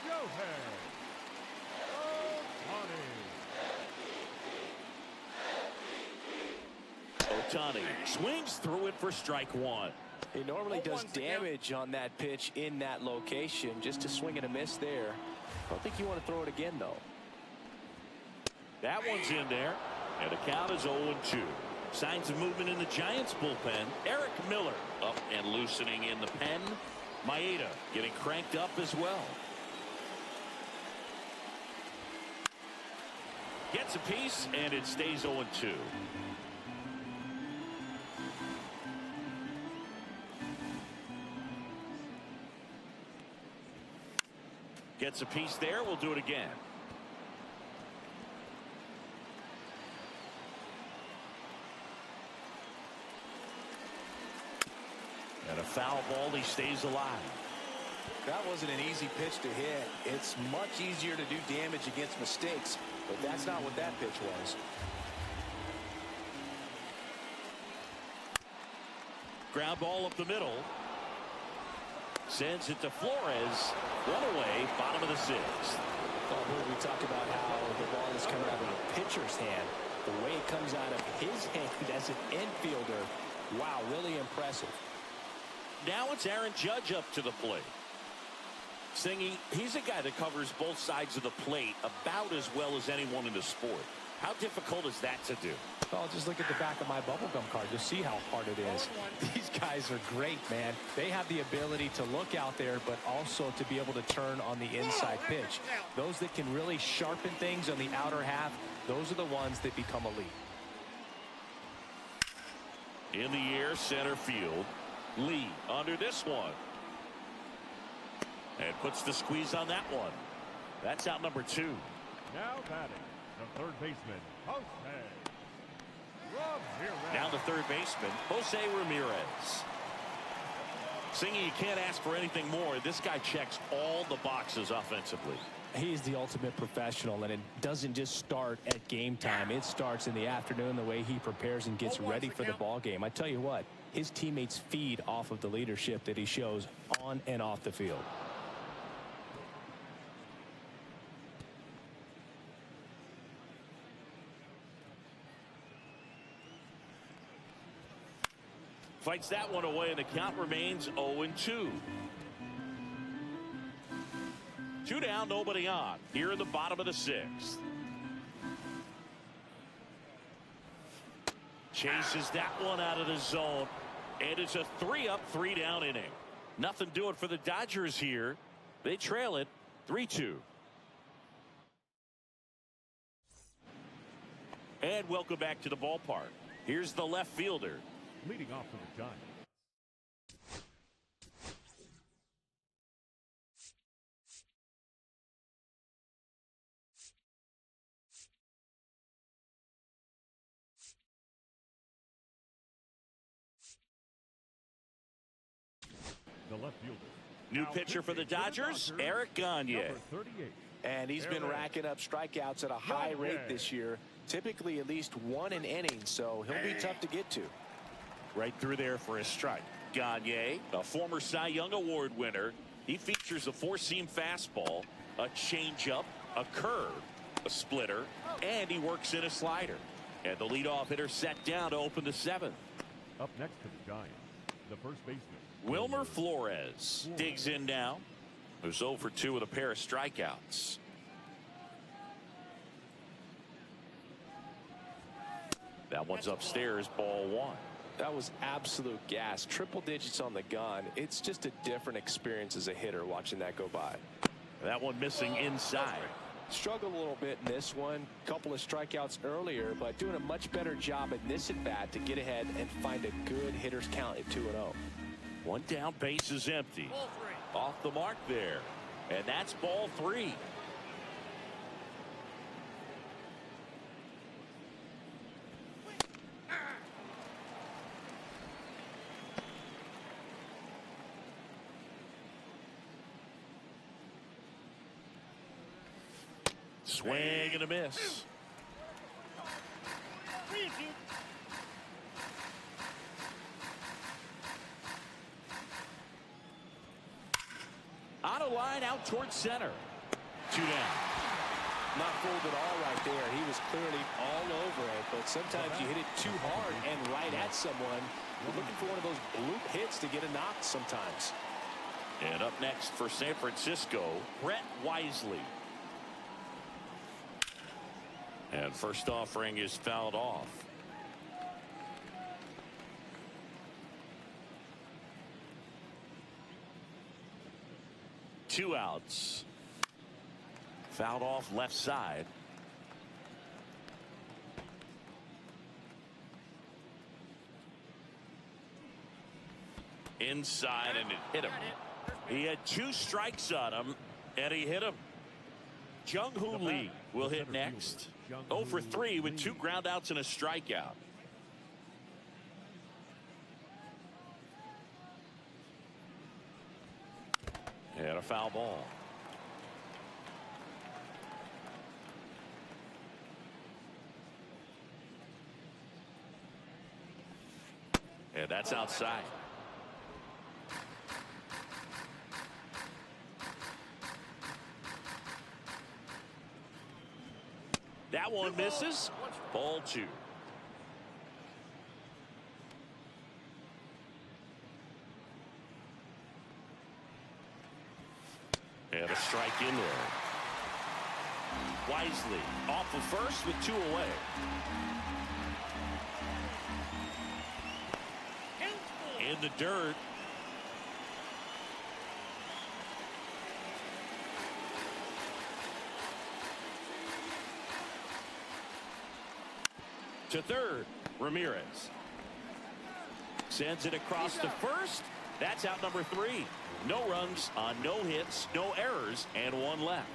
Ohtani swings through it for strike 1. He normally does damage on that pitch in that location. Just to swing and a miss there. I don't think you want to throw it again, though. That one's in there, and the count is 0-2. Signs of movement in the Giants bullpen. Eric Miller up and loosening in the pen. Maeda getting cranked up as well. Gets a piece, and it stays 0-2. Gets a piece there. We'll do it again. And a foul ball. He stays alive. That wasn't an easy pitch to hit. It's much easier to do damage against mistakes, but that's not what that pitch was. Ground ball up the middle. Sends it to Flores. One away, bottom of the sixth. Oh, we talk about how the ball is coming out of a pitcher's hand. The way it comes out of his hand as an infielder, wow, really impressive. Now it's Aaron Judge up to the plate. Singy, he's a guy that covers both sides of the plate about as well as anyone in the sport. How difficult is that to do? Well, just look at the back of my bubblegum card. You'll see how hard it is. These guys are great, man. They have the ability to look out there, but also to be able to turn on the inside pitch. Those that can really sharpen things on the outer half, those are the ones that become elite. In the air, center field. Lee under this one. And puts the squeeze on that one. That's out number 2. Now batting, the third baseman, Jose Ramirez. Now the third baseman, Jose Ramirez. Singy, you can't ask for anything more. This guy checks all the boxes offensively. He's the ultimate professional, and it doesn't just start at game time. It starts in the afternoon, the way he prepares and gets ready for the ball game. I tell you what, his teammates feed off of the leadership that he shows on and off the field. Fights that one away, and the count remains 0-2. 2 down, nobody on. Here in the bottom of the sixth. Chases that one out of the zone. And it's a 3-up, 3-down inning. Nothing doing for the Dodgers here. They trail it 3-2. And welcome back to the ballpark. Here's the left fielder. Leading off for the Giants. The left fielder. New pitcher for the Dodgers, Eric Gagne. Number 38. And he's been racking up strikeouts at a high rate this year. Typically at least one an inning, so he'll be tough to get to. Right through there for a strike. Gagne, a former Cy Young Award winner. He features a four-seam fastball, a changeup, a curve, a splitter, and he works in a slider. And the leadoff hitter set down to open the seventh. Up next to the Giants, the first baseman, Wilmer Flores digs in now. Who's 0 for 2 with a pair of strikeouts. That one's upstairs, ball 1. That was absolute gas. Triple digits on the gun. It's just a different experience as a hitter watching that go by. That one missing inside. Struggled a little bit in this one. Couple of strikeouts earlier, but doing a much better job in this at bat to get ahead and find a good hitter's count at 2-0. One down, base is empty. Off the mark there. And that's ball 3. Swing and a miss. On a line out towards center. 2 down. Not fooled at all right there. He was clearly all over it, but sometimes you hit it too hard and right at someone. You're looking for one of those bloop hits to get a knock sometimes. And up next for San Francisco, Brett Wisely. And first offering is fouled off. Two outs. Fouled off left side. inside, and it hit him. He had 2 strikes on him, and he hit him. Lee will hit next. 0 for 3 with 2 groundouts and a strikeout. And a foul ball. And that's outside. That one misses. Ball 2. And a strike in there. Wisely off the first with 2 away. In the dirt. To third, Ramirez sends it across to first. That's out number 3. No runs on no hits, no errors, and 1 left.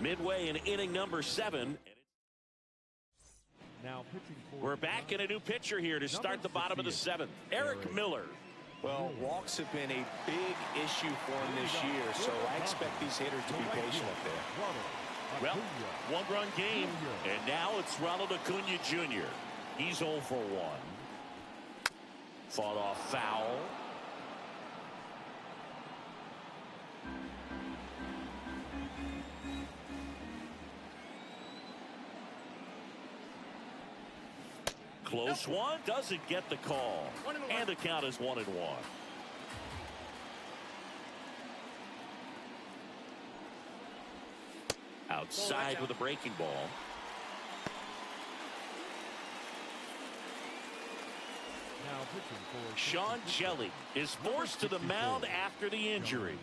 Midway in inning number 7. Now pitching for We're back in a new pitcher here to start the bottom of the 7th. Eric Miller. Well, walks have been a big issue for him this year, so I expect these hitters to be patient up there. Well, 1-run game, and now it's Ronald Acuna Jr. He's 0 for 1. Fought off foul. Close one, doesn't get the call. And the count is 1-1. Outside with a breaking ball. now pitching for Sean Jelly is forced to the mound after the injury.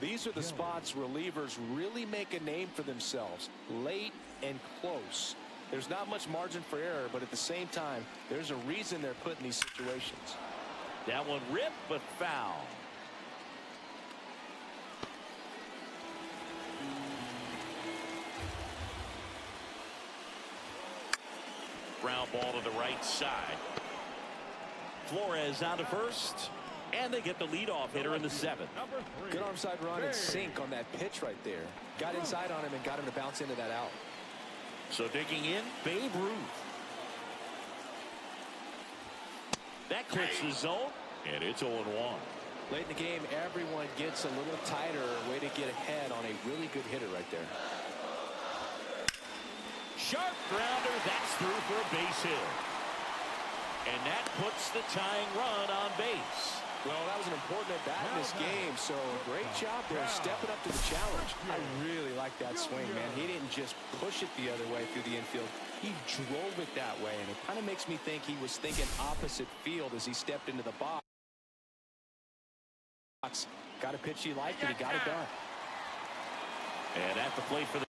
These are the spots relievers really make a name for themselves, late and close. There's not much margin for error, but at the same time, there's a reason they're put in these situations. That one ripped, but foul. Ground ball to the right side. Flores out to first, and they get the leadoff hitter in the 7th. Good arm side run and sink on that pitch right there. Got inside on him and got him to bounce into that out. So digging in, Babe Ruth. That clips the zone, and it's 0-1. Late in the game, everyone gets a little tighter. Way to get ahead on a really good hitter right there. Sharp grounder, that's through for a base hit. And that puts the tying run on base. Well, that was an important at bat in this game, so great job there stepping up to the challenge. I really like that swing, man. He didn't just push it the other way through the infield. He drove it that way, and it kind of makes me think he was thinking opposite field as he stepped into the box. Got a pitch he liked, and he got it done. And at the plate for the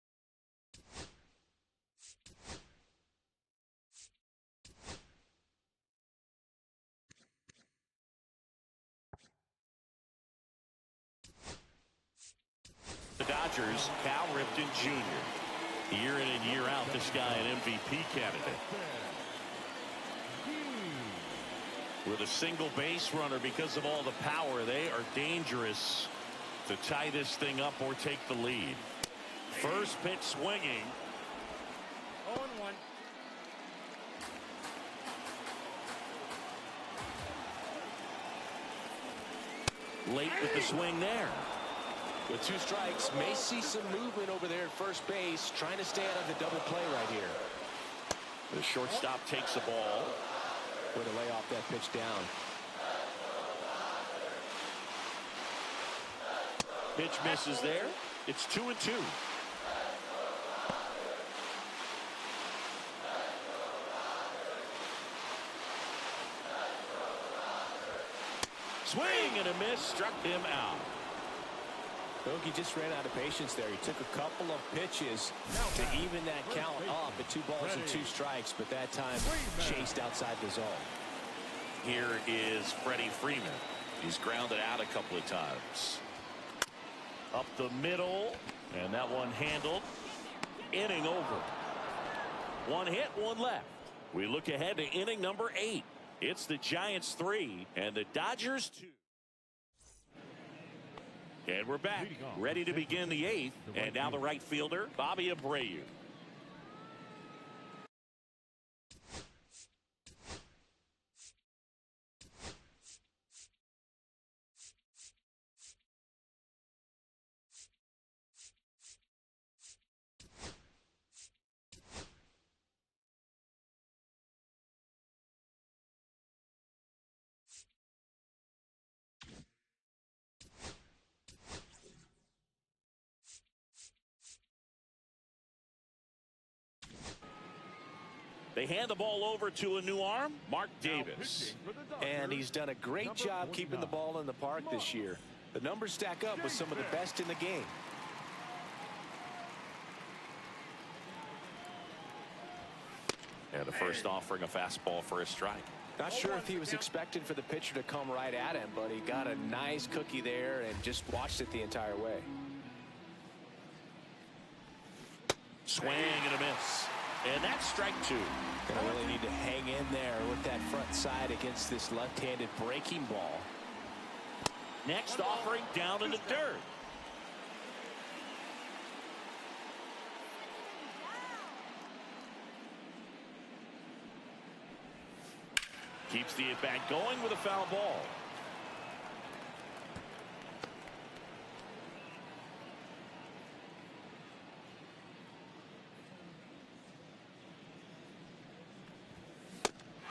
Dodgers, Cal Ripken Jr. Year in and year out, this guy an MVP candidate. With a single base runner, because of all the power, they are dangerous to tie this thing up or take the lead. First pitch swinging. 0-1. Late with the swing there. With 2 strikes, may see some movement over there at first base, trying to stay out of the double play right here. The shortstop takes the ball. Way to lay off that pitch down. Pitch misses there. It's 2-2. Swing and a miss, struck him out. He just ran out of patience there. He took a couple of pitches to even that count up at 2 balls and 2 strikes, but that time chased outside the zone. Here is Freddie Freeman. He's grounded out a couple of times. Up the middle, and that one handled. Inning over. One hit, one left. We look ahead to inning number 8. It's the Giants 3 and the Dodgers 2. And we're back, ready to begin the 8th. And now the right fielder, Bobby Abreu. They hand the ball over to a new arm, Mark Davis. And he's done a great job keeping the ball in the park this year. The numbers stack up with some of the best in the game. And the first offering a fastball for a strike. Not sure if he was expecting for the pitcher to come right at him, but he got a nice cookie there and just watched it the entire way. Swing and a miss. And that's strike 2. Gonna really need to hang in there with that front side against this left-handed breaking ball. Next offering down in the dirt. Keeps the at-bat going with a foul ball.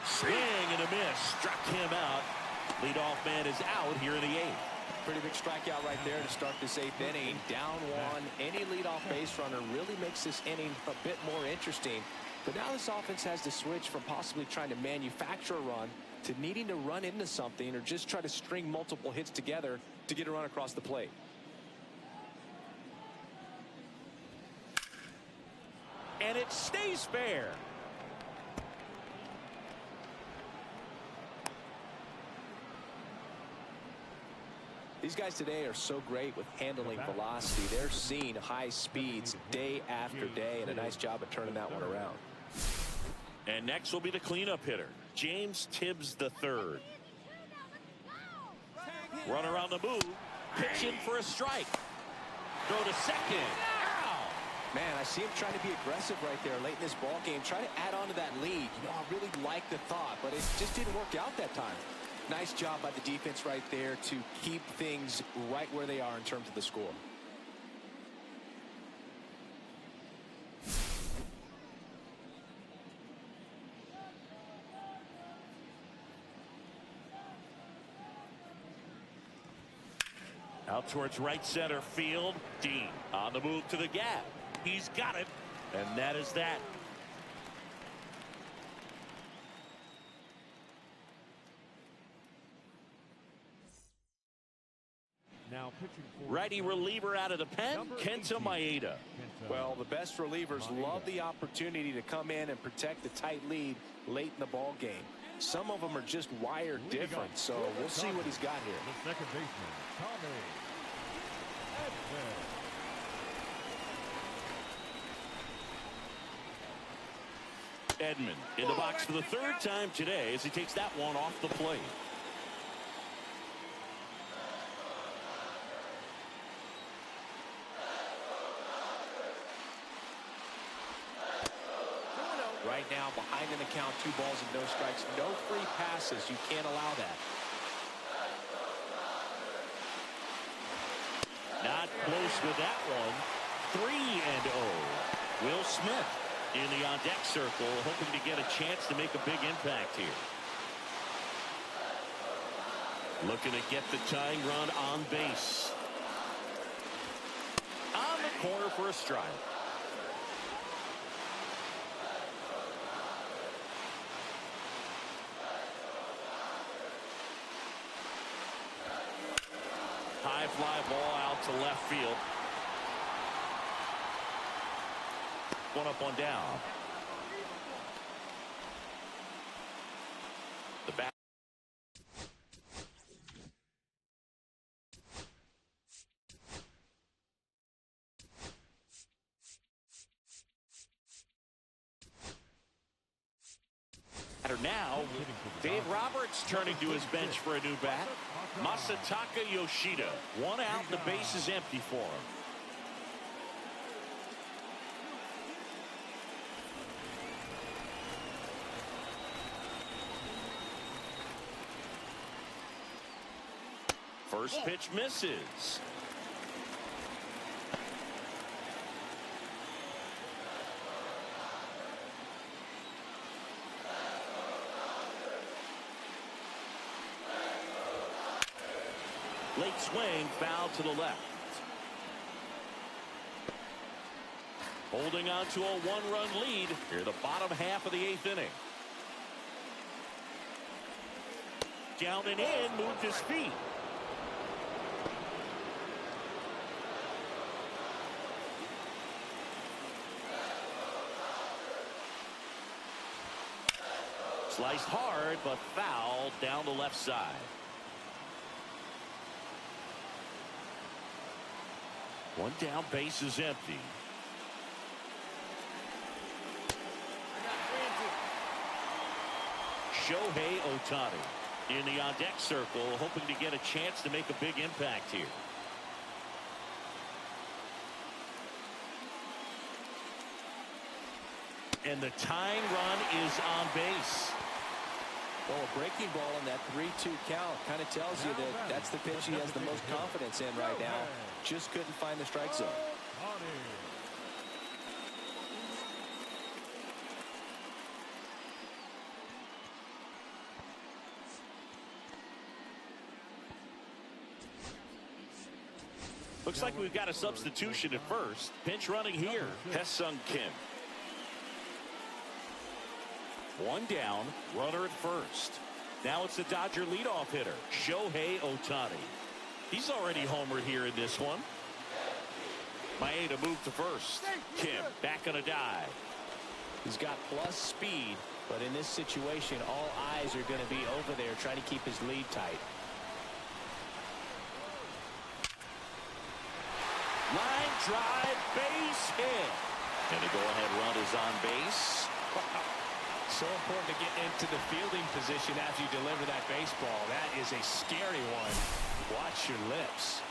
Swing and a miss. Struck him out. Leadoff man is out here in the 8th. Pretty big strikeout right there to start this 8th inning. Down 1. Any leadoff base runner really makes this inning a bit more interesting. But now this offense has to switch from possibly trying to manufacture a run to needing to run into something or just try to string multiple hits together to get a run across the plate. And it stays fair. These guys today are so great with handling velocity. They're seeing high speeds day after day, and a nice job of turning that one around. And next will be the cleanup hitter, James Tibbs III. Runner on the move, pitching for a strike. Throw to second. Man, I see him trying to be aggressive right there late in this ball game. Try to add on to that lead. You know, I really like the thought, but it just didn't work out that time. Nice job by the defense right there to keep things right where they are in terms of the score. Out towards right center field. Dean on the move to the gap. He's got it, and that is that. Now pitching for Righty reliever out of the pen, Kenta Maeda. Well, the best relievers love the opportunity to come in and protect the tight lead late in the ball game. Some of them are just wired different, so we'll see what he's got here. the second baseman, Tommy Edman in the box for the 3rd time today as he takes that one off the plate. Right now, behind in the count, 2 balls and no strikes. No free passes. You can't allow that. Not close with that one. 3-0. Will Smith in the on-deck circle, hoping to get a chance to make a big impact here. Looking to get the tying run on base. On the corner for a strike. High fly ball out to left field. One up, one down. The bat. Now, Dave Roberts turning to his bench for a new bat. Masataka Yoshida. One out, the base is empty for him. First pitch misses. Late swing, foul to the left. Holding on to a one-run lead here, the bottom half of the 8th inning. Down and in, moved his feet. Sliced hard, but foul down the left side. One down, base is empty. Shohei Ohtani in the on-deck circle, hoping to get a chance to make a big impact here. And the tying run is on base. Well, a breaking ball in that 3-2 count kind of tells you that that's the pitch he has the most confidence in right now. Just couldn't find the strike zone. Looks like we've got a substitution at first. Pinch running here, Hesung Kim. One down, runner at first. Now it's the Dodger leadoff hitter, Shohei Ohtani. He's already homered here in this one. Maeda moved to first. Kim back on a dive. He's got plus speed, but in this situation, all eyes are going to be over there trying to keep his lead tight. Line drive, base hit. And the go-ahead run is on base. So important to get into the fielding position as you deliver that baseball. That is a scary one. Watch your lips.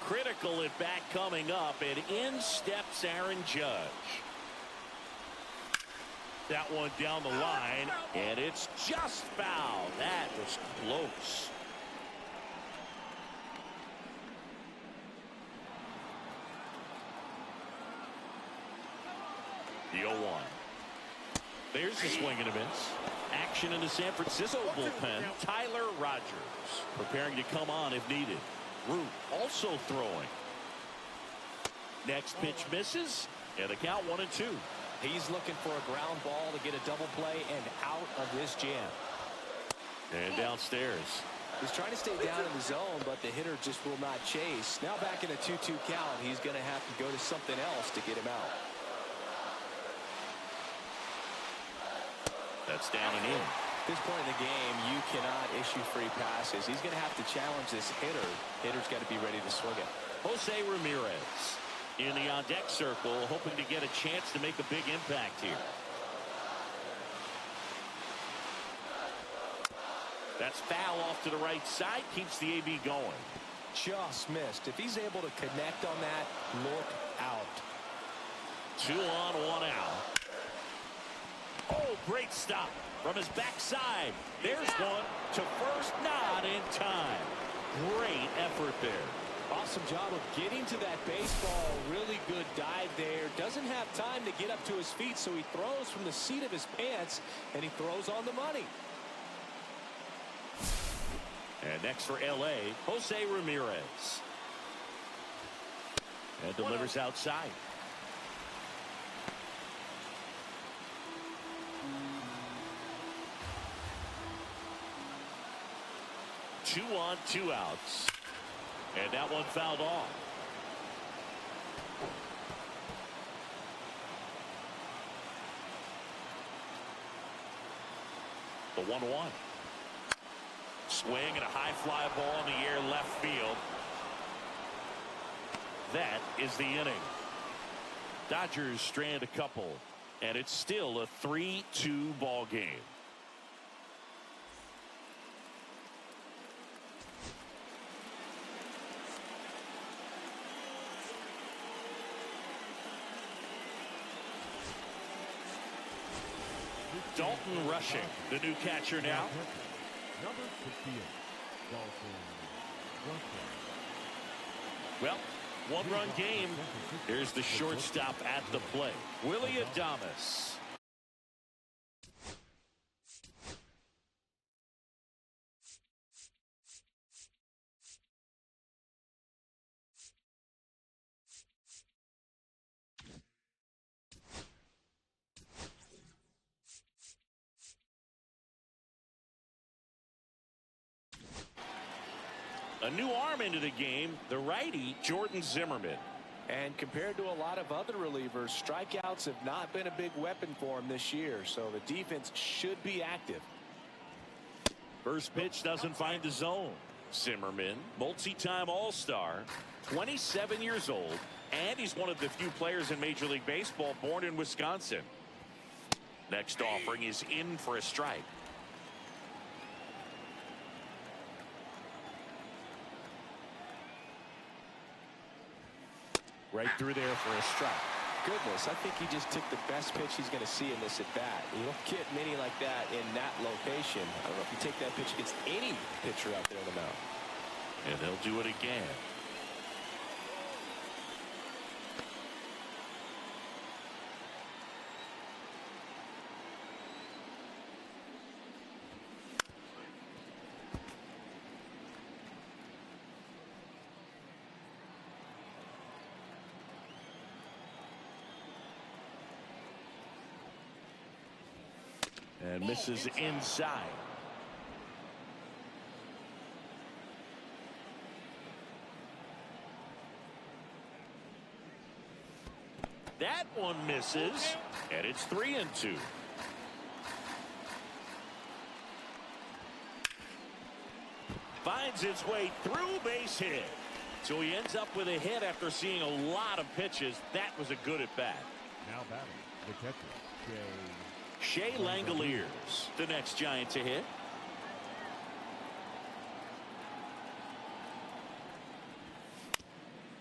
Critical at bat coming up, and in steps Aaron Judge. That one down the line, and it's just foul. That was close. The 0-1. There's the swing and a miss. Action in the San Francisco bullpen. Tyler Rogers preparing to come on if needed. Root also throwing. Next pitch misses, and the count 1-2. He's looking for a ground ball to get a double play and out of this jam. And downstairs. He's trying to stay down in the zone, but the hitter just will not chase. Now back in a 2-2 count, he's going to have to go to something else to get him out. That's down and in. At this point in the game, you cannot issue free passes. He's going to have to challenge this hitter. Hitter's got to be ready to swing it. Jose Ramirez in the on-deck circle, hoping to get a chance to make a big impact here. That's foul off to the right side, keeps the AB going. Just missed. If he's able to connect on that, look out. 2 on, 1 out. Oh, great stop from his backside. There's one to first, not in time. Great effort there. Awesome job of getting to that baseball. Really good dive there. Doesn't have time to get up to his feet, so he throws from the seat of his pants, and he throws on the money. And next for L.A., Jose Ramirez. And delivers outside. Two on, 2 outs. And that one fouled off. The 1-1. Swing and a high fly ball in the air left field. That is the inning. Dodgers strand a couple, and it's still a 3-2 ball game. Dalton rushing, the new catcher now. Number 68, Dalton. Well, one-run game. Here's the shortstop at the plate, Willie Adames. A new arm into the game, the righty, Jordan Zimmerman. And compared to a lot of other relievers, strikeouts have not been a big weapon for him this year, so the defense should be active. First pitch doesn't find the zone. Zimmerman, multi-time All-Star, 27 years old, and he's one of the few players in Major League Baseball born in Wisconsin. Next offering is in for a strike. Right through there for a strike. Goodness, I think he just took the best pitch he's going to see in this at bat. You don't get many like that in that location. I don't know if you take that pitch against any pitcher out there on the mound. And they'll do it again. And misses inside. That one misses, and it's 3-2. Finds its way through, base hit. So he ends up with a hit after seeing a lot of pitches. That was a good at bat. Now batting, the catcher, Shea Langoliers, the next Giant to hit.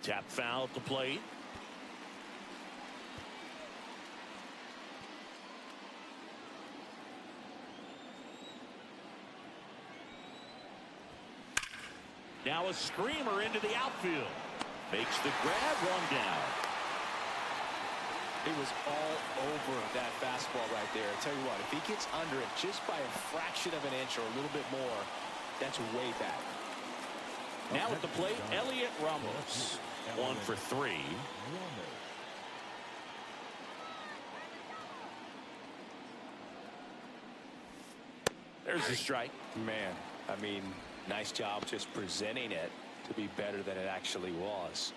Tap foul at the plate. Now a screamer into the outfield. Makes the grab, one down. He was all over that fastball right there. I tell you what, if he gets under it just by a fraction of an inch or a little bit more, that's way back. Now at the plate, Elliot Ramos. 1 for 3. There's a strike. Man, I mean, nice job just presenting it to be better than it actually was.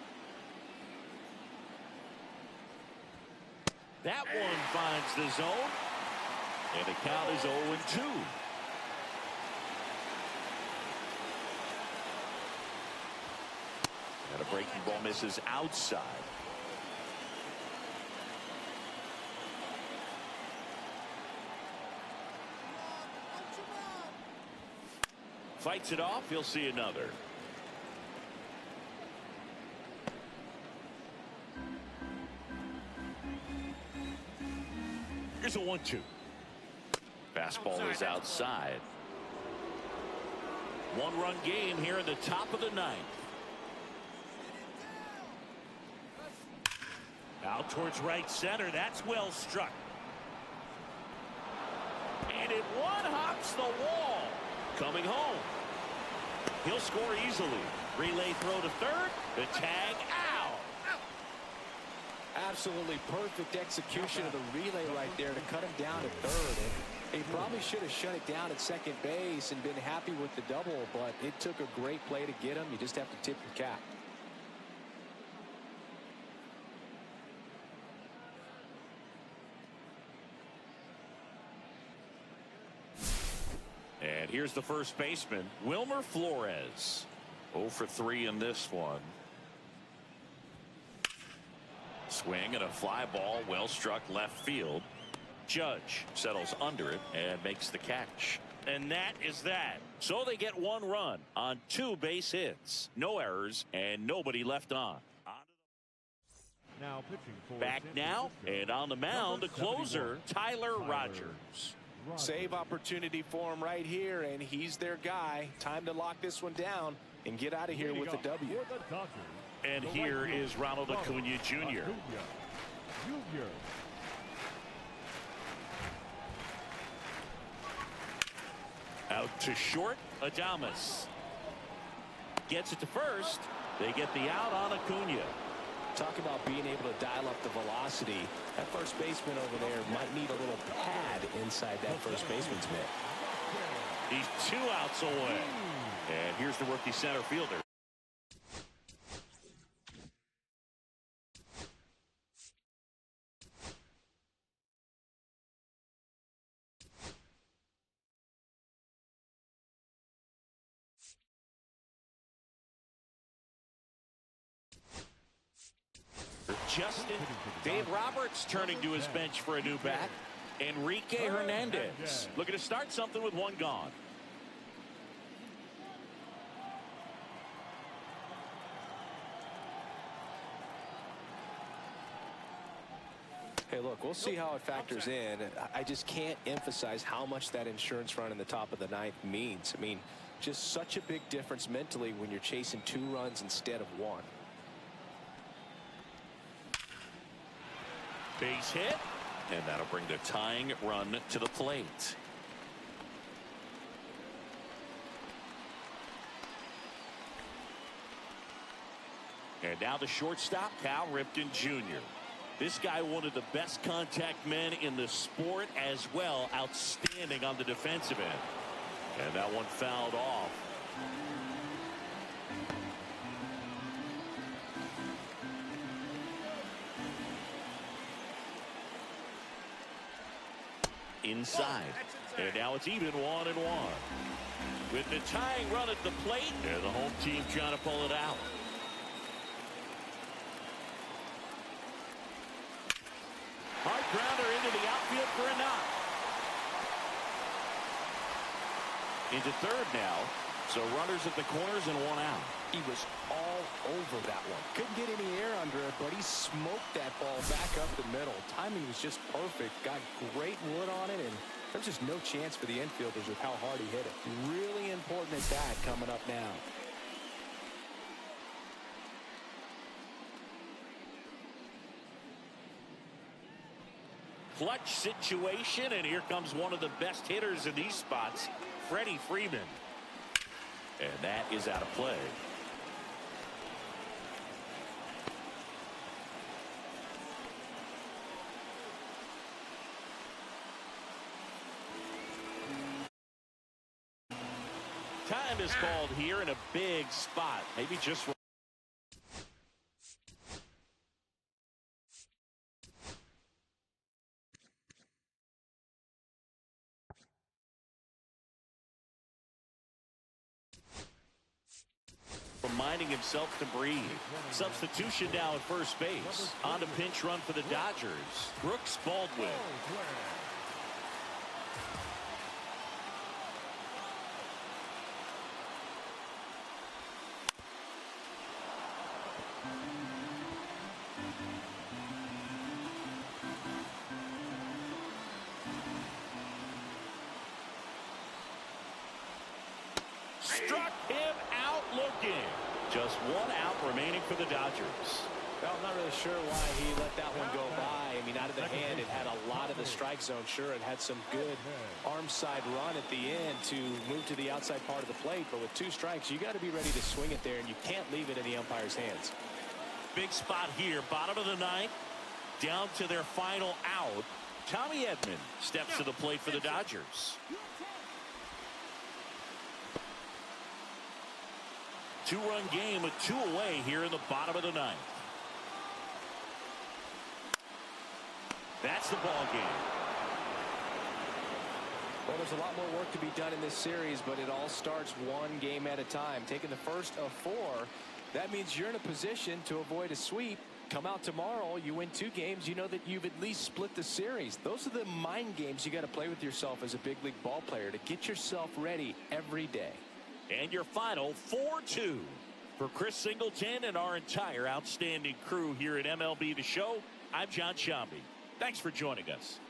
That one finds the zone, and the count is 0-2. And a breaking ball misses outside. Fights it off, he'll see another. Here's a 1-2. Fastball is outside. One-run game here in the top of the ninth. Out towards right center. That's well struck. And it one-hops the wall. Coming home. He'll score easily. Relay throw to third. The tag out. Absolutely perfect execution of the relay right there to cut him down at third. And he probably should have shut it down at second base and been happy with the double, but it took a great play to get him. You just have to tip your cap. And here's the first baseman, Wilmer Flores. 0 for 3 in this one. swing and a fly ball well struck left field. Judge settles under it and makes the catch. And that is that. So they get 1 run on 2 base hits. No errors and nobody left on. Now pitching for Back now and on the mound, the closer, Tyler Rogers. Save opportunity for him right here, and he's their guy. Time to lock this one down and get out of here with a W. And here is Ronald Acuna Jr. Out to short, Adames gets it to first. They get the out on Acuna. Talk about being able to dial up the velocity. That first baseman over there might need a little pad inside that first baseman's mitt. He's 2 outs away. And here's the rookie center fielder. Justin, Dave Roberts turning to his bench for a new bat. Enrique Hernandez looking to start something with 1 gone. Hey, look, we'll see how it factors in. I just can't emphasize how much that insurance run in the top of the 9th means. I mean, just such a big difference mentally when you're chasing 2 runs instead of 1. Base hit, and that'll bring the tying run to the plate. And now the shortstop, Cal Ripken Jr. This guy, one of the best contact men in the sport as well. Outstanding on the defensive end. And that one fouled off. Inside. And now it's even 1-1. With the tying run at the plate, and the home team trying to pull it out. Hard grounder into the outfield for a knock. Into third now. So runners at the corners and 1 out. He was all over that one. Couldn't get any air under it, but he smoked that ball back up the middle. Timing was just perfect. Got great wood on it, and there's just no chance for the infielders with how hard he hit it. Really important at bat coming up now. Clutch situation, and here comes one of the best hitters in these spots, Freddie Freeman. And that is out of play. Time is called here in a big spot. Maybe just reminding himself to breathe. Substitution now at first base. On a pinch run for the Dodgers. Brooks Baldwin. Struck him out looking. Just 1 out remaining for the Dodgers. Well, I'm not really sure why he let that one go by. I mean, out of the hand, it had a lot of the strike zone. Sure, it had some good arm side run at the end to move to the outside part of the plate. But with 2 strikes, you got to be ready to swing it there, and you can't leave it in the umpire's hands. Big spot here. Bottom of the 9th. Down to their final out. Tommy Edman steps to the plate for the Dodgers. 2-run game with 2 away here in the bottom of the 9th. That's the ball game. Well, there's a lot more work to be done in this series, but it all starts 1 game at a time. Taking the first of 4, that means you're in a position to avoid a sweep Come out tomorrow, you win 2 games, you know that you've at least split the series. Those are the mind games you got to play with yourself as a big league ball player to get yourself ready every day. And your final 4-2. For Chris Singleton and our entire outstanding crew here at MLB The Show, I'm John Shambi. Thanks for joining us.